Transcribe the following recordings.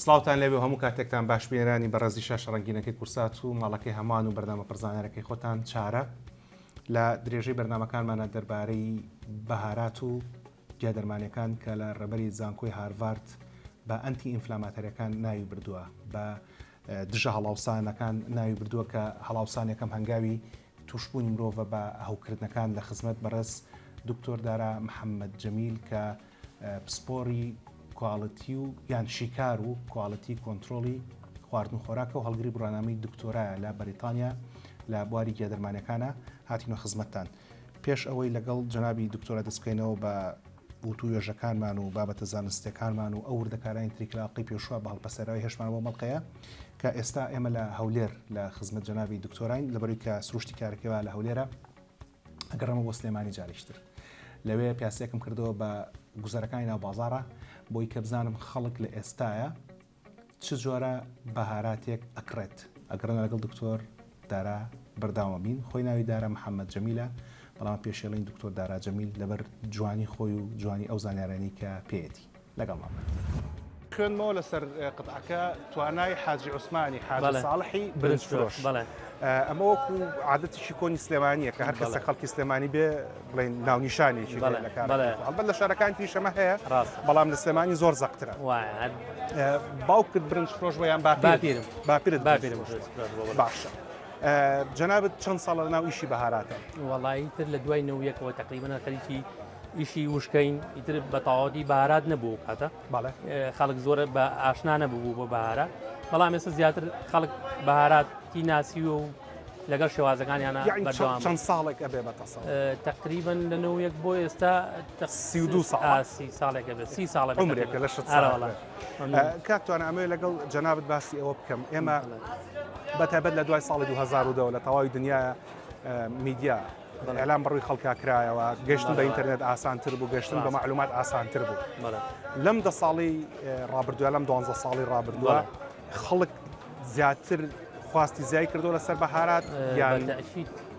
سڵاوتان لێبێ و هەموو کاتێکتان باش بێنرانی بەڕێزی شاش ڕەنگینەکەی کورسات و ماڵەکەی هەمان و بەردەمە پرزانەرەکەی خۆتان چارە لە درێژەی بەرنامەکانمانە دەربارەی بەهارات و جیادەرمانیەکان کە لە ڕێبەری زانکۆی هارڤارد بە ئەنتی ئینفلاماتەریەکان ناوی بردووە بە دژە هەڵاوسانەکان ناوی بردووە کە هەڵاوسانێکم هەنگاوی توشبوونی مرۆڤە بە هەوکردنەکان لە خزمەت بەڕێز دکتۆر دارا محەممەد جەمیل کە پسپۆری کواڵەتی و یان شیکار و کواڵەتی کۆنتترۆلی خواردن و خۆراکە و هەڵگری بڕانامەی دکتۆرایە لە بەریتانیا لە بواری گیادەرمانەکانە هاتینۆ خزمەتتان پێش ئەوەی لەگەڵ جنابی دکتۆرە دەستکەینەوە بە وتو وێژەکانمان و بابەتە زانستەکانمان و ئەو وردەکارانی تریکلاقی پێشوە بە هەڵپەسەرەوەی هێشمانەوە مەڵقەیە کە ئێستا ئێمە لە هەولێر لە خزمەت جنابی دکتۆراین لەبەروی کە سروشتی کارەکەوە لە هەولێرە ئەگەڕەمە بۆ سلێمانی جاریشتر لەوێ پیاسەیەکم کردەوە بە گوزارەکانی ناو بازاڕە بۆی کە بزانم خەڵک لە ئێستاە چ جۆرە بەهاراتێک ئەکرێت ئەگەڕنە لەگەڵ دکتۆر دارا بەرداوە بین خۆی ناوی دارا محەممەد جەمیلە بەڵام پێشێڵین دکتۆر دارا جەمیل لەبەر جوانی خۆی و جوانی ئەو زانیارانی کە پێێتی لەگەڵمان خوێنمەوە لەسەر قەتعەکە توانای حاجی عوسمانی حاجی ساڵحی برنجفرۆش ئەمە وەکو عادەتیشی کۆنی سلێمانیە کە هەر کەسە خەڵکی سلێمانی بێ بڵێن ناونیشانێکی لە کار ئەلبەت لە شارەکان تریشەمە هەیە بەڵام لە سلێمانی زۆر زەقترە باوکت برنجفرۆش بۆیان باپیرت باشە جەنابەت چەند ساڵە لەناو ئیشی بەهاراتە وەڵی تر لە دوای نەویەکەوە تقریبا خەریکی ئیشی وشکەین ئیتر بە تەواوەتی بەهارات نەبوو کاتە خەڵک زۆرە بە ئاشنا نەبوو بۆ بەهارات بەڵام ئێستا زیاتر خەڵک بەهاراتی ناسی و لەگەڵ شێوازەکانیانە بەردەوام چەند ساڵێک ئەبێ بەتەسەڵ تقریبا لە نەوەیەک بۆ ئێستا 32 ساڵێکە بێت 30 ساڵێک عمرێکە لە شت کاکتوانە ئەمێ لەگەڵ جەنابەت باسی ئەوە بکەم ئێمە بەتایبەت لە دوای ساڵی 2010 لە تەواوی دنیا میدیا ئەلام بڕووی خەڵکا کرایەوە گەشتن بە ئینتەرنێت ئاسانتر بوو گەشتن بە معلومات ئاسانتر بوو لەم 10 ساڵی ڕابردووە لەم 12 ساڵی ڕابردووە خەڵک زیاتر خواستی زیای کردو لەسەر بەهارات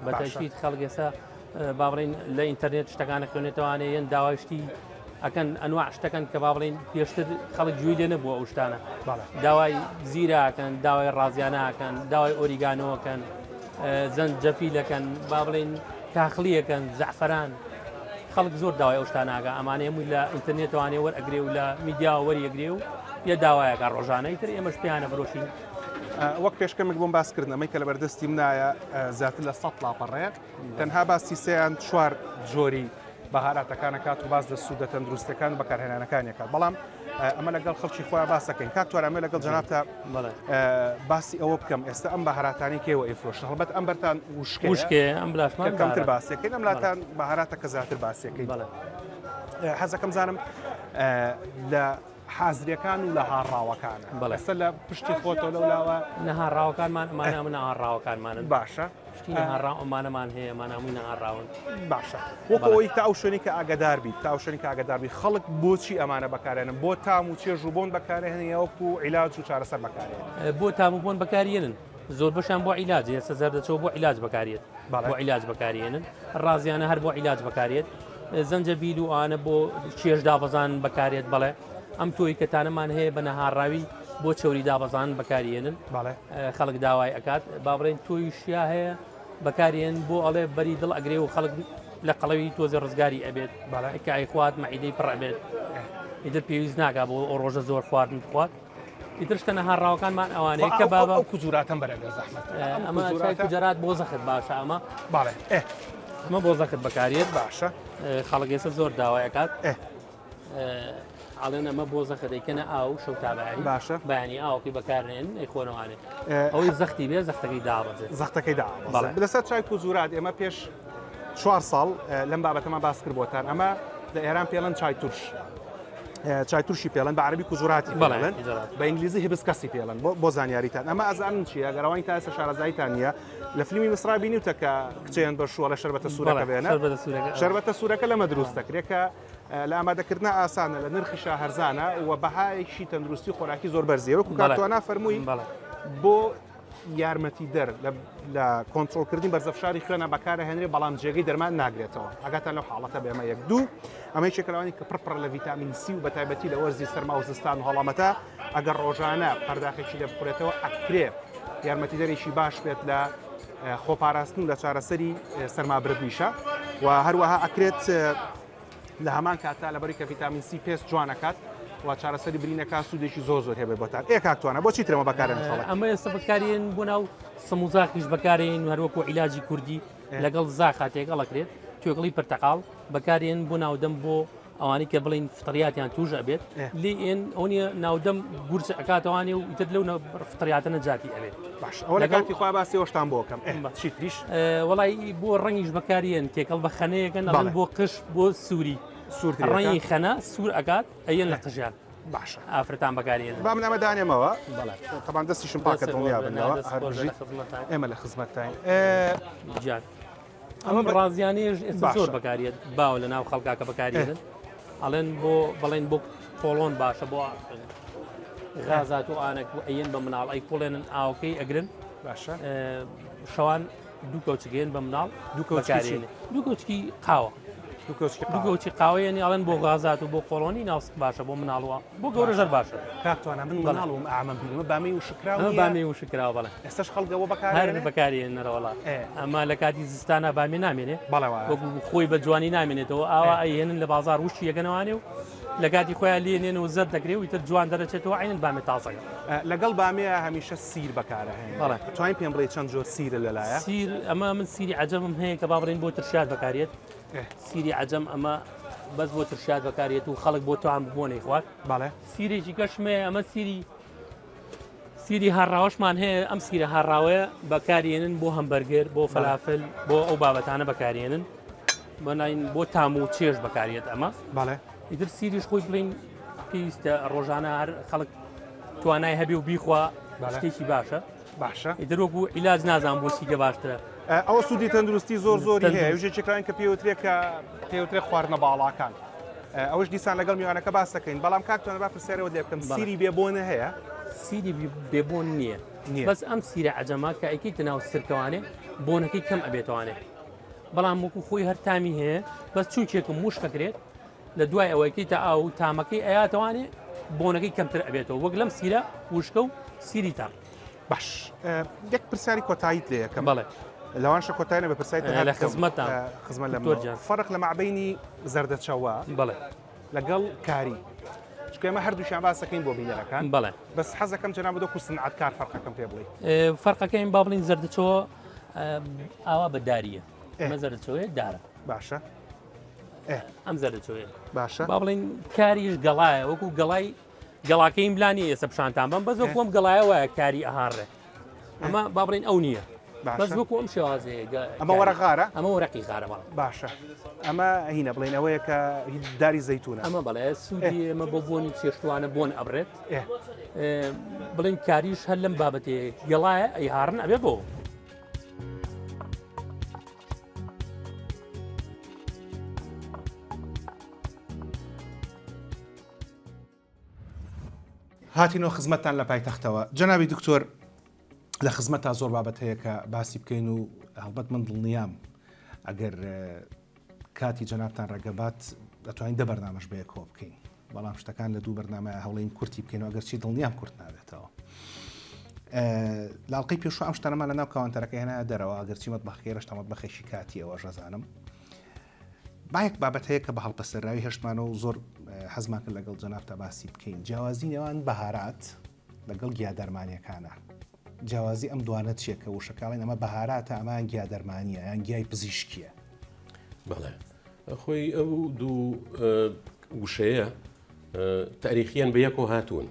بەتەشید خەڵک ئێستا با بڵێن لە ئینتەرنێت شتەکانە خوێنێتوانێت یەن داوای شتی ئەکەن ئەنواع شتەکەن کە با بڵێن پێشتر خەڵک گوێی لێ نەبووە ئەو شتانە داوای زیراکەن داوای ڕازیانەکەن داوای ئۆریگانۆکەن زەنجەفیلەکەن با بڵێن کاخلیەکەن زەعفەران خەڵک زۆر داوای ئەو شتاناکە ئەمانە هەمووی لە ئینتەرنێتوانێ وەرئەگرێ و لە میدیا وەریەگرێ و یە داوایەکە ڕۆژانەی تر ئێمەش پێیانە فرۆشین وەک پێشکەمێک بۆم باسکردن ئەمەی کە لە بەردەستیم نایە زیاتر لە 100 لاپەڕەیە تەنها باسی سێیان چوار جۆری بەهاراتەکانەکات و باز لە سوودە تەندروستەکان بەکارهێنانەکانێکات بەڵام ئەمە لەگەڵ خەڵکی خۆیان باسەکەین کاکتوانە ئەمە لەگەڵ جەنابتە باسی ئەوە بکەم ئێستا ئەم بەهاراتانی کێوە ئیفرۆشن هەڵبەت ئەم بەرتان وشکێ ئەم بلاشمان کەمتر باسیەکەین ئەم لاتان بەهاراتە کە زیاتر باسیەکەین حەزەکەم زانم لە حازریەکان و لە هاڕاوەکانە ئێستا لە پشتی خۆتۆ لەولاوە نەهاڕاوەکانمان ئەمانە من نەهاڕاوەکانمانن باشە نەهاڕاوەمانەمان هەیە ئەمانەمووی نەهاڕاون باشە وەکەوەی تا ئەو شوێنی کە ئاگدار بیت تا ئەو شوێنی کە ئاگدار بیت خەڵک بۆچی ئەمانە بەکارێنن بۆ تام و چێژ و بۆن بەکارهێنن وەکو عیلاج و چارەسەر بەکارێنن بۆ تام و بۆن بەکارهێنن زۆر بەشان بۆ عیلاج ئێستا زەردەچەوە بۆ عیلاج بەکارێت بۆ عیلاج بەکارهێنن ڕازیانە هەر بۆ عیلاج بەکارێت زەنجەبیل و ئانە بۆ چێژ دابەزان بەکارێت بەڵێ ئەم تۆی کەتانەمان هەیە بە نەهاڕاوی بۆ چۆری دابەزان بەکارێنن خەڵک داوای ئەکات با بڵێن تۆی شیا هەیە بەکارێن بۆ ئەڵێ بەری دڵ ئەگرێ و خەڵک لە قەڵەوی تۆزی ڕزگاری ئەبێت کای خوات مەعیدەی پڕ ئەبێت ئیتر پێویست ناکات بۆ ئەو ڕۆژە زۆر خواردن بخوات ئیتر شتە نەهاڕاوەکانمان ئەوانەیە کە بابە کوجوراتەم بەرەگە زەحمەت ئەمە کوجەرات بۆ زەخت باشە ئەمە ئەمە بۆ زەخت بەکارێت باشە خەڵک ئێستا زۆر داوایەکات ئاڵێن ئەمە بۆ زەخەدەیکەنە ئاو شەو تابایی باشە بەیانی ئاوکی بەکارێن ئەیخۆنەوانێت ئەوەی زەختی بێ زەختەکەی دابەزێت زەختەکەی دابەزێت لەسەر چای کوزورات ئێمە پێش 4 ساڵ لەم بابەتەمان باس کرد بۆتان ئەمە لە ئێران پێڵەن چای تورش چای تورشی پێڵەن بە عەربی کوزوراتی پێڵەن بە ئینگلیزی هیبسکەسی پێڵەن بۆ زانیاریتان ئەمە ئەزانن چیە گەڕەوەی تا ئێستا شارەزاییتان نییە لە فیلمی مسرا بینیوتە کە کچێن بەشووە لە شەربەتە سوورەکە بێنە شەربەتە سوورەکە لەمە دروست دەکرێت کە لە ئامادەکردنە ئاسانە لە نرخی شاهەرزانە و بەهایەکی تەندروستی خۆراکی زۆر بەرزیە وەکو کارتوانە فەرمووی بۆ یارمەتی دەر لە کۆنتترۆلکردنی بەرزەفشاری خوێنە بەکارە هێنرێ بەڵام جێگەی دەرمان ناگرێتەوە ئەگاتان لەو حاڵەتە بێمە یەک دوو ئەمەی چێکەوانی کە پڕ لە ڤیتامین سی و بەتایبەتی لە وەرزی سەرما و زستان و هەڵامەتە ئەگەر ڕۆژانە پەرداخێکی لێ بخورێتەوە ئەکرێ یارمەتی دەرێکی باش بێت لە خۆپاراستن و لە چارەسەری سەرمابردنیشە و هەروەها ئەکرێت لە هەمان کاتا لەبەری کە ڤیتامین سی پێست جوانەکات و چارەسەری برینەکە سوودێکی زۆر هەبێت بۆتان کاکتوانە بۆچی ترەوە بەکارێن ئەمە ئێستا بەکارێن بۆ ناو سەموزاقیش بەکارێن هەروەکو عیلاجی کوردی لەگەڵ زاخاتێک ئەڵەکرێت توێکڵی پرتەقاڵ بەکارێن بۆ ناودەم بۆ ئەوانی کە بڵین فتریاتیان توش ئەبێت لێ ئێن ئەوە ناودەم گورچ ئەکاتەوانی و ئیتر لەو فتریاتە نەجاتی ئەبێت باش ئەوە لەگاتی خوا باسی ئەوشتان بۆکەم چیتریش وڵی بۆ ڕەنگیش بەکارێن تێکەڵ بە خەنەیەکەن ئەڵێن بۆ قش بۆ سووری ڕەنگی خەنە سوور ئەکات ئەیەن لە قژیان باشە ئافرەتان بەکارێن با منامە دانێمەوە تەبان دەستیشم پاکە دڵنیا بنەوە ئێمە لە خزمەتتاین ئەمە ڕازیانێژ ئێستا زۆر بەکارێت باو لە ناو خەڵکاکە بەکارێنن ئەڵێن بۆ بەڵێن بۆ پۆلۆن باشە بۆ غازات و ئانەک ئەیەن بە مناڵ ئەی پۆڵێنن ئاوکەی ئەگرن باشە شەوان دوو کەوچگەێن بە مناڵ دوو کەوچکی قاوە دووگەوتی قاوەیەنی ئەڵێن بۆ غازات و بۆ قۆڵۆنی ناوسک باشە بۆ مناڵوە بۆ گەورە ژەر باشە کاکتوانە من مناڵم ئامە بینمە بامی و شکراوە بامی و شکراوە بەڵێ ئێستاش خەڵگەوە هەر بەکارێنەرەوەڵا ئەمە لە کاتی زستانە بامی نامێنێ بەڵێ خۆی بە جوانی نامێنێتەوە ئاوا ئەهێنن لە بازار وشی یەگەنەوانێ و لە کاتی خۆیان لێنێن و زەر دەکرێت و ئیتر جوان دەرەچێتەوە عینن بامی تازەکە لەگەڵ بامیە هەمیشە سیر بەکارە هەیە توانین پێم بڵێ چەند جۆر سیرە لەلایە سیر ئەمە من سیری عەجەمم هەیە کە با بڕین بۆ ترشات بەکارێت سیری عەجەم ئەمە بەس بۆ ترشات بەکارێت و خەڵک بۆ توان ببوونەی خوارد باڵێ سیرێکی کەشمێ ئەمە سیری هەڕاوەشمان هەیە ئەم سیرە هەڕاوەیە بەکارێنن بۆ هەمبەرگەر بۆ فەلافل بۆ ئەو بابەتانە بەکارێنن بەناین بۆ تام و چێژ بەکارێت ئەمە باڵێ ئیتر سیریش خۆی بڵین پێویستە ڕۆژانە هەر خەڵک توانای هەبێ و بیخوا شتێکی باشە ئیتر وەکو عیلاج نازان بۆ چیکە باشترە ئەوە سوودی تەندروستی زۆری هەیە ژێکێکراین کە پێوترێ خواردنە باڵاکان ئەوش دیسان لەگەڵ میوانەکە باس دەکەین بەڵام کاکتوانە با پرسیارەوە لێ بکەم سیری بێبۆنە هەیە سیری بێبۆن نییە بەس ئەم سیرە عەجەما کە ئەیکەیتە ناو سرکەوانێ بۆنەکەی کەم ئەبێتوانێ بەڵام وەکو خۆی هەر تامی هەیە بەس چونکێکم موشکەکرێت لە دوای ئەوەیکەی تا ئاو تامەکەی ئەیاتوانێ بۆنەکەی کەمتر ئەبێتەوە وەک لەم سیرە وشکە و سیری تام باش یەک پرسیاری کۆتاییت لێ یەکەم بەڵێ لەوانشە کۆتاییە بە پرسیاری لە خزمەتتان خزمەت لە فەرق لە مابینی زەردەچەوە بەڵێ لەگەڵ کاری چکە ئێمە هەردووشیان باسەکەین بۆ بینەرەکان بەڵێ بەس حەزەکەم جەناب دۆ سنعەتکار فەرقەکەم پێ بڵێ فەرقەکەین با بڵین زەردەچەوە ئاوا بەداریە ئەمە زەردەچەوەیە دارە باشە ئەم زەردەچەوەیە باشە با بڵین کاریش گەڵایە وەکو گەڵاکەیم بلانی ئێستا پیشانتان بم بەس وەکو ئەم گەڵایە وایە کاری ئەهاڕێ ئەمە با بڵین ئەو نییە بەس وەکو ئەم شێوازەیە ئەمە وەرەغارە ئەمە وەرەقی غارە بەڵێ باشە ئەمە هینە بڵین ئەوەیە کە داری زەیتونە ئەمە بەڵێ سوودی ئەمە بۆ بۆنی چێشتوانە بۆن ئەبرێت بڵین کاریش هەر لەم بابەتەیە گەڵایە ئەیهاڕن ئەبێ بۆ هاتینەوە خزمەتتان لە پایتەختەوە جەنابی دکتۆر لە خزمەتتا زۆر بابەت هەیە کە باسی بکەین و هەڵبەت من دڵنیام ئەگەر کاتی جەنابتان ڕێگەبات دەتوانین دە بەرنامەش بەیەکەوە بکەین بەڵام شتەکان لە دوو بەرنامە هەوڵین کورتی بکەین و ئەگەر چی دڵنیام کورت نابێتەوە لاڵقەی پێشوە ئەم شتانەمان لە ناو کاوانتەرەکە هێنایە دەرەوە ئەگەر چی مەتبەخی ڕشتە مەتبەخێکی کاتی ئەوە ژەزانم باەک بابەت هەیە کە بە هەڵپەسەراوی هێشتمانە و زۆر حەزمان کرد لەگەڵ جەنابتە باسی بکەین جیاوازی نێوان بەهارات لەگەڵ گیادەرمانیەکانە جیاوازی ئەم دوانە چیە کە وشەکاڵین ئەمە بەهاراتە ئەمان گیادەرمانیە یان گیای پزیشکیە بەڵێ خۆی ئەو دوو وشەیە تاریخیان بە یەک و هاتوون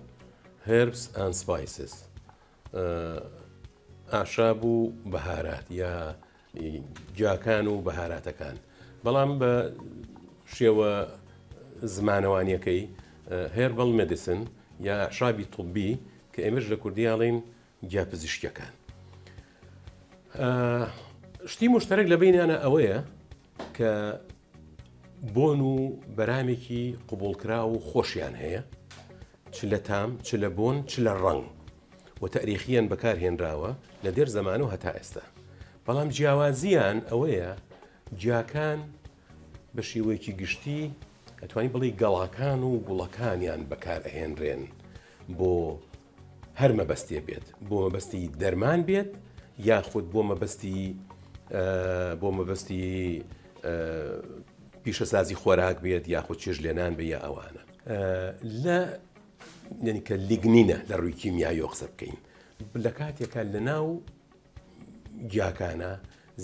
هەربس ئەند سپایسز ئاشاب و بەهارات یا گیاکان و بەهاراتەکان بەڵام بە شێوە زمانەوانیەکەی هێربڵ مێدیسن یا ئاشابی طبی کە ئێمەش لە کوردیاڵین گیاپزیشکیەکان شتی مشتەرەک لە بینیانە ئەوەیە کە بۆن و بەرامێکی قوبوڵکرا و خۆشیان هەیە چ لە تام چ لە بۆن چ لە ڕەنگ و تاریخیان بەکارهێنراوە لە دێر زەمانە و هەتا ئێستا. بەڵام جیاوازیان ئەوەیە جیاکان بە شێوەیەکی گشتی ئەتوانی بڵێ گەڵاکان و گوڵەکانیان بەکارهێنرێن بۆ هەر مەبەستێ بێت، بۆ مەبەستی دەرمان بێت یاخود بۆ مەبەستی پیشەسازی خۆراک بێت یاخود چێژ لێنان بە یا ئەوانە لە یعنی کە لیگنینە لە ڕووی کیمیایی قسە بکەین لە کاتێکە لە ناو گیاکانە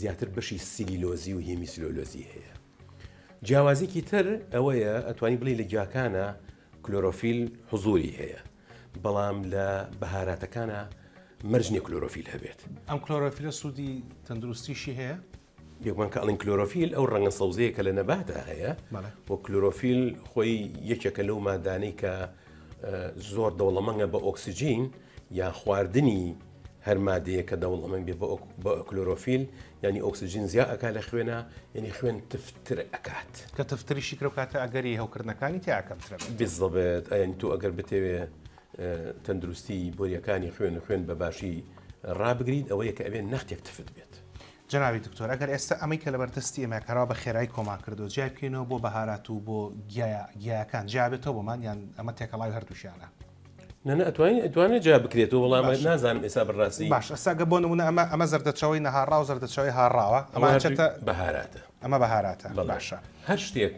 زیاتر بەشی سیلیلۆزی و هێمیسیلۆلۆزی هەیە. جیاوازێکی تر ئەوەیە ئەتوانی بڵێ لە گیاکانە کلۆرۆفیل حزوری هەیە، بەڵام لە بەهاراتەکانە مەرجنی کلۆرۆفیل هەبێت. ئەم کلۆرۆفیلە سوودی تەندروستیشی هەیە؟ یەکمان کە ئەڵین کلۆرۆفیل ئەو ڕەنگە سەوزەیە کە لە نەباتە هەیە و کلۆرۆفیل خۆی یەکێکە لەو مادانەی کە زۆر دەوڵەمەنگە بە ئۆکسیجین یا خواردنی هەر مادەیە کە دەوڵەمەنگ بێ بە کلۆرۆفیل ینی ئۆکسیجین زیاد ئەکا لە خوێنە ینی خوێن تفتر ئەکات کە تفتریشی کرە کاتە ئەگەری هەوکردنەکانی تیاکەمترە بێت ئەین تو ئەگەر بتەوێ تەندروستی بۆریەکانی خوێن بە باشی ڕابگریت ئەوەیە کە ئەوێ نەختێک تفت بێت. جنابی دکتۆر ئەگەر ئێستا ئەمەی کە لەبەردەستی ئێمە کەڕا بە خێرایی کۆمان کردو جای بکەینەوە بۆ بەهارات و بۆ گیاکان جیابێتەوە بۆمان یان ئەمە تێکەڵای هەردووشیانە؟ نە ئەتوانێت جا بکرێتەوە وەڵام نازانم ئێستا بڕاستی باش ئەساگە بۆ نمونە ئەمە زەردەچەوەی نەهاڕا و زەردەچەوەی هاڕاوە ئەمە بەهاراتە ئەمە بەهاراتە باشە هەر شتێک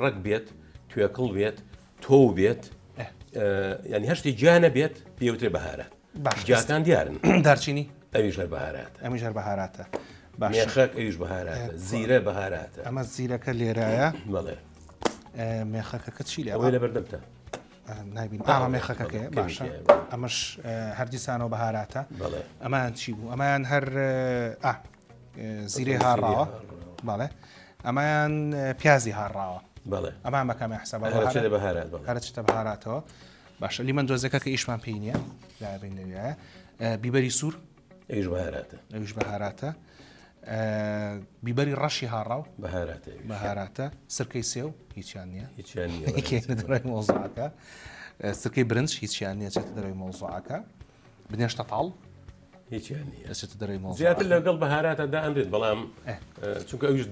ڕەک بێت توێکڵ بێت تۆ بێت ینی هەر شتی گیانە بێت پێوترێ بەهارات جیاکان دیارن دارچینی ئەویش هەر بەهاراتە ئەمیش هەر بەهاراتە مێخەک ئەویش بەهاراتە زیرە بەهاراتە ئەمە زیرەکە لێرایە بەڵێ مێخەکە چی لێ ئەوەی لە بەردەمتە نبین ئاما مێخەکەکەی باشە ئەمەش هەردیسانەوە بەهاراتە ئەمان چی بوو ئەمان هەر زیرەی هاڕاوە بەڵێ ئەمان پیازی هاڕاوە بەڵێ ئەمان بەکەمی حساب هەرچتە بەهاراتەوە باشە لیمەن دۆزەکە کە ئیشمان پێی نییە لابین لەویایە بیبەری سوور ئەویش بەهاراتە ئەویش بەهاراتە بیبەری ڕەشی هاڕاو بەهاراتە سرکەی سێو هیچیان نییە دەڕای مۆزوعەکە سرکەی برنج هیچیان نییە چێتە دەڕای مۆزوعەکە بنێشتە تاڵ هیچیان نییە چێتە دەڕای مۆزوع زیاتر لەگەڵ بەهاراتەدا ئەندێت بەڵام چونکە ئەویش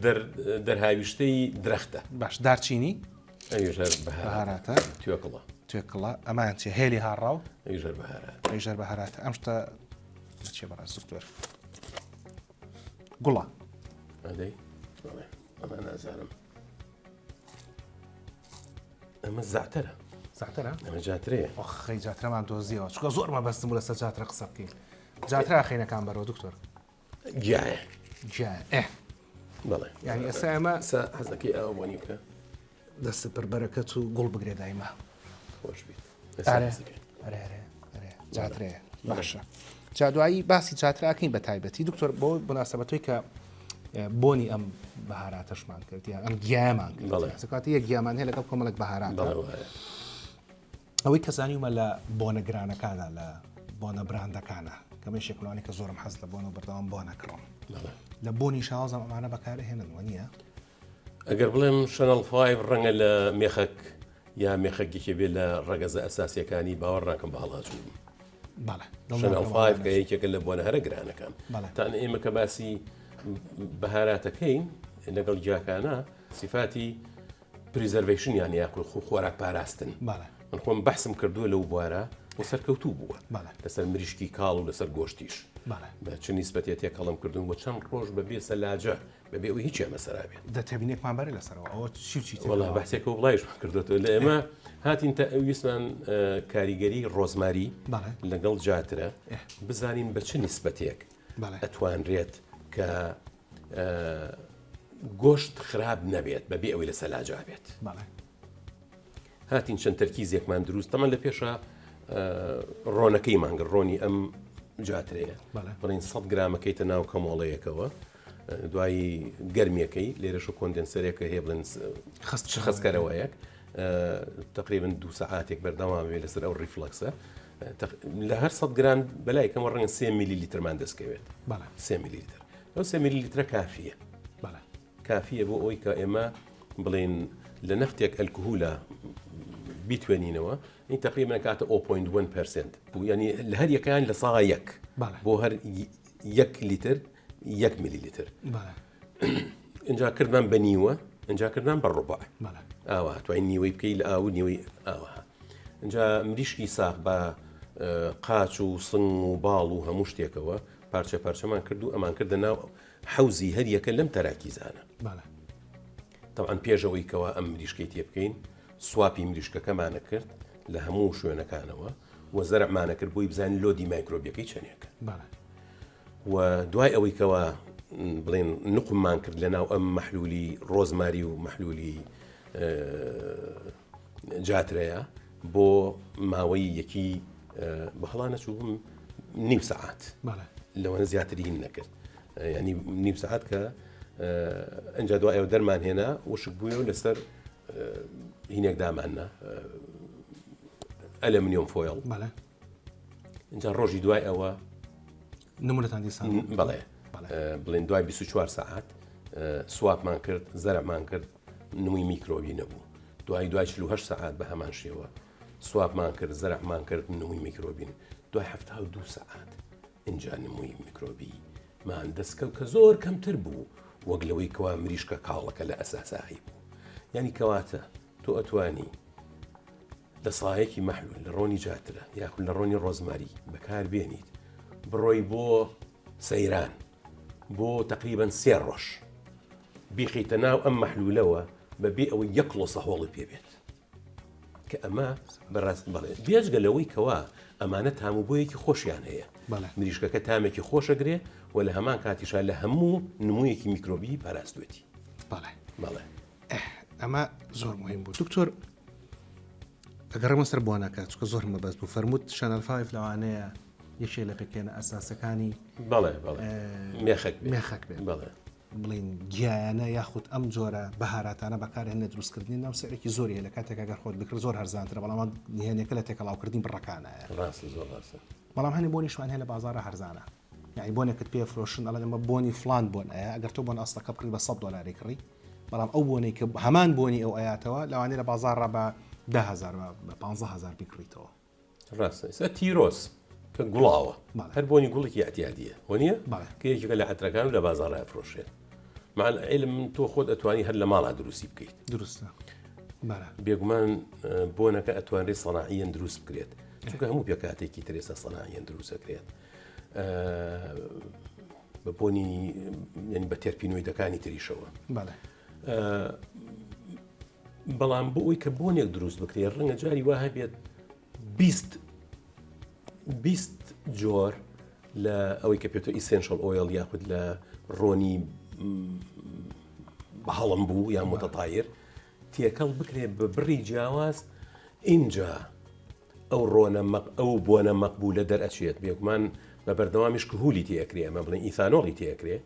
دەرهاویشتەی درەختە باش دارچینی ئەویش بەهاراتە توێکڵە ئەمان چێ هێلی هاڕاو ئەویش بەهاراتە ئەم شتە چێ بەڕاست دکتۆر گوڵە ئەمە نازانم ئەمە زعترە ئەمە جاترەیە خەی جاترەمان دۆزیەوە چکە زۆر مەبەستم بوو لەسەر جاترە قسە بکەین جاترا خەینەکان بەرەوە دکتۆر گیایە بەڵێ یعنی ئێستا ئەمە حەزەکەی ئەوە بۆنی بکە دەستە پڕبەرەکەت و گوڵ بگرێ دایما خۆش بیت جاترەیە باشە جادوایی باسی جاتراکەین بە تایبەتی دکتۆر بۆ بناسەبەتۆی کە بۆنی ئەم بەهاراتەشمان کردیان ئەم گیامان کردکاتی یەک گیامان هەیە لەگەڵ کۆمەڵک بەهارات ئەوەی کەزانیومە لە بۆنە گرانەکانە لە بۆنە براندەکانە کەمە شێکلوانی کە زۆرم حەز لە بۆن و بەردەوام بۆ نەکڕم لە بۆنی شازم ئەمانە بەکارهێننەوە نییە ئەگەر بڵێم شەنەڵ 5 ڕەنگە لە مێخەک یا مێخەکێکی بێت لە ڕەگەزە ئەساسیەکانی باوەڕ ناکەم بە هەڵاچوو شەنەڵ 5 کە یەکێکە لە بۆنە هەرە گرانەکان تان ئێمە کە باسی بەهاراتەکەین لەگەڵ گیاکانە سیفاتی پریزەرڤیشنیان یاکو خۆراک پاراستن من خۆم بەحسم کردووە لەو بوارە و سەرکەوتوو بووە لەسەر مریشکی کاڵ و لەسەر گۆشتیش بە چ نیسبەتێ تێکەڵم کردوون بۆ چەند ڕۆژ بەبێ سەلاجە بەبێ ئەوی هیچ ئەمەسەرابێت دەتەبینێکمان بەرێ لەسەرەوە ئەوە چی وەڵا بەحسێکە و بڵایشمان کردوێتەوە لە ئێمە هاتین تا ویسمان کاریگەری ڕۆزماری لەگەڵ جاترە بزانین بە چ نیسبەتێک ئەتوانرێت کە گۆشت خراپ نەبێت بەبێ ئەوەی لە سەلاجا بێت هاتین چەند تەرکیزێکمان دروست تەمان لە پێشە ڕۆنەکەی مانگە ڕۆنی ئەم جاترەیە بڵین 100 گرامەکەیتە ناو کەمۆڵەیەکەوە دوایی گەرمیەکەی لێرەش و کۆندنسەرێکە هەیە بڵێن خستکەرەوەیەک تقریبا 2 ساعاتێک بەردەوام بێت لەسەر ئەو ڕیفلەکسە لە هەر 100 گرام بەلای کەمە ڕەنگە 3 میلی لیترمان دەستکەوێت 3 میلی لیتر ئەو 3 میلی لیترە کافیە کافیە بۆ ئەوی کە ئێمە بڵێن لە نەفتێک ئەلکوهولە بیتوێنینەوە این تقریبا کاتە 0.1% بوو ینی لە هەر یەکان لە ساغا یەک بۆ هەر 1 لیتر 1 میلیلیتر اینجا کردمان بە نیوە اینجا کردمان بە ڕۆبع ئاوا توانین نیوەی بکەی لە ئاو نیوەی ئاوە اینجا مریشکی ساغ بە قاچ و سنگ و باڵ و هەموو شتێکەوە پارچە پارچەمان کرد و ئەمان کردە ناو حەوزی هەر یەکە لەم تەراکیزانە طبعاً پێشەوەی کەوا ئەم مریشکەی تێ بکەین سواپی مریشکەکەمانە کرد لە هەموو شوێنەکانەوە و زەرعمانە کرد بۆی بزانین لۆدی مایکرۆبیەکەی چەندێکە و دوای ئەوەی کەوا بڵێن نقممان کرد لە ناو ئەم مەحلولی ڕۆزماری و مەحلولی جاترەیە بۆ ماوەی یەکی بەهڵا نەچوو نیم سەعات لەوەنە زیاتری هین نەکرد ینی نیم سەعات کە ئەنج دوای ئەو دەرمان هێنا وشک بوویەوە لەسەر هینێک داماننا ئەلەمنیۆم فۆیڵ اینجا ڕۆژی دوای ئەوە نمونەتان دیسان بەڵێ بڵێن دوای 24 ساعت سوابمان کرد زەرعمان کرد نمووی میکرۆبی نەبوو دوای 48 ساعت بە هەمان شێوە سوابمان کرد زەرعمان کرد نمووی میکرۆبین دوای 72 ساعت اینجا نمووی میکرۆبی مان دەستکەوت کە زۆر کەمتر بوو وەک لەوەی کەوا مریشکە کاڵەکە لە ئەساسایی بوو ینی کەواتە تۆ ئەتوانی لە ساحەیەکی مەحلول لە ڕۆنی جاترە یاخود لە ڕۆنی ڕۆزماری بەکاربێنیت بڕۆی بۆ سەیران بۆ تقریبا 3 ڕۆژ بیخیتە ناو ئەم مەحلولەوە بەبێ ئەوەی یەک کڵۆسە هۆڵی پێبێت کە ئەمە بەڕاست بڵێ بێجگە لەوەی کەوا ئەمانە تاموبۆیەکی خۆشیان هەیە مریشکەکە تامێکی خۆشەگرێ و لە هەمان کاتیشا لە هەموو نموویەکی میکرۆبی پاراستوێتی بەڵێ ئەمە زۆر مهم بوو دکتۆر ئەگەڕێمە سەر بۆنەکە چکە زۆر مەبەست بوو فەرمووت شانەل 5 لەوانەیە یەکێ لە پێکێنە ئەساسەکانی مێخەک بێت بڵین گیایانە یاخود ئەم جۆرە بەهاراتانە بەکارهێنە دروستکردنی ناو سەرێکی زۆری لە کاتێک ئەگەر خۆت بکرد زۆر هەرزانترە بەڵام نهێنێکە لە تێکەڵاوکردنی بڕەکانایە بەڵام هەنی بۆنی شوان هەیە لە بازارە هەرزانە یعنی بۆنێکت پێ فرۆشن ئەڵێ ئەمە بۆنی فلان بۆن ئەیە ئەگەر تۆ بۆن ئەستەکە بکرد بە $100 کڕی بەڵام ئەو بۆنەی کە هەمان بۆنی ئەو ئەیاتەوە لەوانەیە لە بازارڕە بە 10,000 بە 15,000 بیکڕیتەوە ڕاستە تیرۆس کە گوڵاوە هەر بۆنی گوڵێکی ئەتیادیە وە کە یەکێکە لە عەترەکان و لە بازاڕە ئەفرۆشێت مع العلم تۆ خۆت ئەتوانی هەر لە ماڵا دروستی بکەیت دروستە بێگومان بۆنەکە ئەتوانرێت سەناعیەن دروست بکرێت چونکە هەموو پێکاتێکی ترێسە سەناعیەن دروستەکرێت بە بۆنی یعنی بە تێرپینۆیدەکانی تریشەوە بەڵام بۆ ئەوی کە بۆنێک دروست بکرێت ڕەنگە جاری وا هەبێت 20 جۆر لە ئەوەی کە پێێتە ئیسنشل ئۆیل یاخود لە ڕۆنی بەهەڵم بوو یان متەتایر تێکەڵ بکرێت بە بڕی جیاواز اینجا ئەو ڕۆنە ئەو بۆنە مەقبولە دەرئەچێت بێگومان بە بەردەوامیش کهولی تێکرێ ئەمە بڵێن ئیثانۆڵی تێکرێ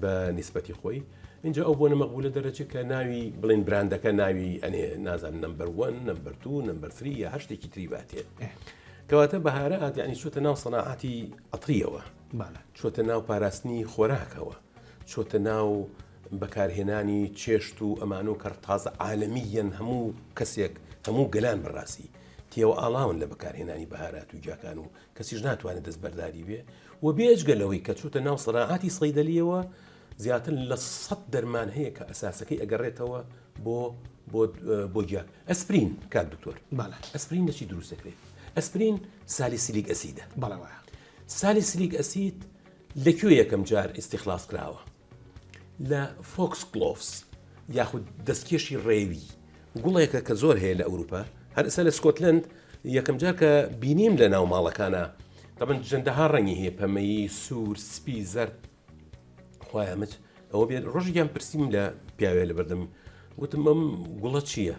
بە نیسبەتی خۆی اینجا ئەو بۆنە مەقبولە دەرەچێت کە ناوی بڵێن براندەکە ناوی ئەنێ نازان نمبەر 1 نمبەر 2 نمبەر 3 یا هەشتێکی تری باتێت کەواتە بەهارەت یعنی چۆتە ناو سەناعەتی ئەتریەوە چۆتە ناو پاراستنی خۆراکەوە چۆتە ناو بەکارهێنانی چێشت و ئەمان و کەرتازە عالەمیەن هەموو کەسێک هەموو گەلان بەڕاستی تێوە ئاڵاون لە بەکارهێنانی بەهارات و جاکان و کەسیش ناتوانێت دەستبەرداری بێ و بێجگە لەوەی کە چوتە ناو سەناعەتی سەیدەلیەوە زیاتر لە 100 دەرمان هەیە کە ئەساسەکەی ئەگەڕێتەوە بۆ گیاک ئەسپرین کات دکتۆر ئەسپرین لەچی دروست دەکرێت ئەسپرین سالیسیلیک ئەسیدە سالیسیلیک ئەسید لەکوێ یەکەم جار ئیستیخلاص کراوە لە فۆکس کلۆفس یاخود دەستکێشی ڕێوی گوڵێکە کە زۆر هەیە لە ئەوروپا هەر ئێستا لە سکۆتلند یەکەم جار کە بینیم لە ناو ماڵەکانە طبعاً جەندەها ڕەنگی هەیە پەمەیی سوور سپی زەرد خوایەمت ئەوە بێت ڕۆژێکیان پرسیم لە پیاوێ لە بەردەم وتم ئەم گوڵە چییە؟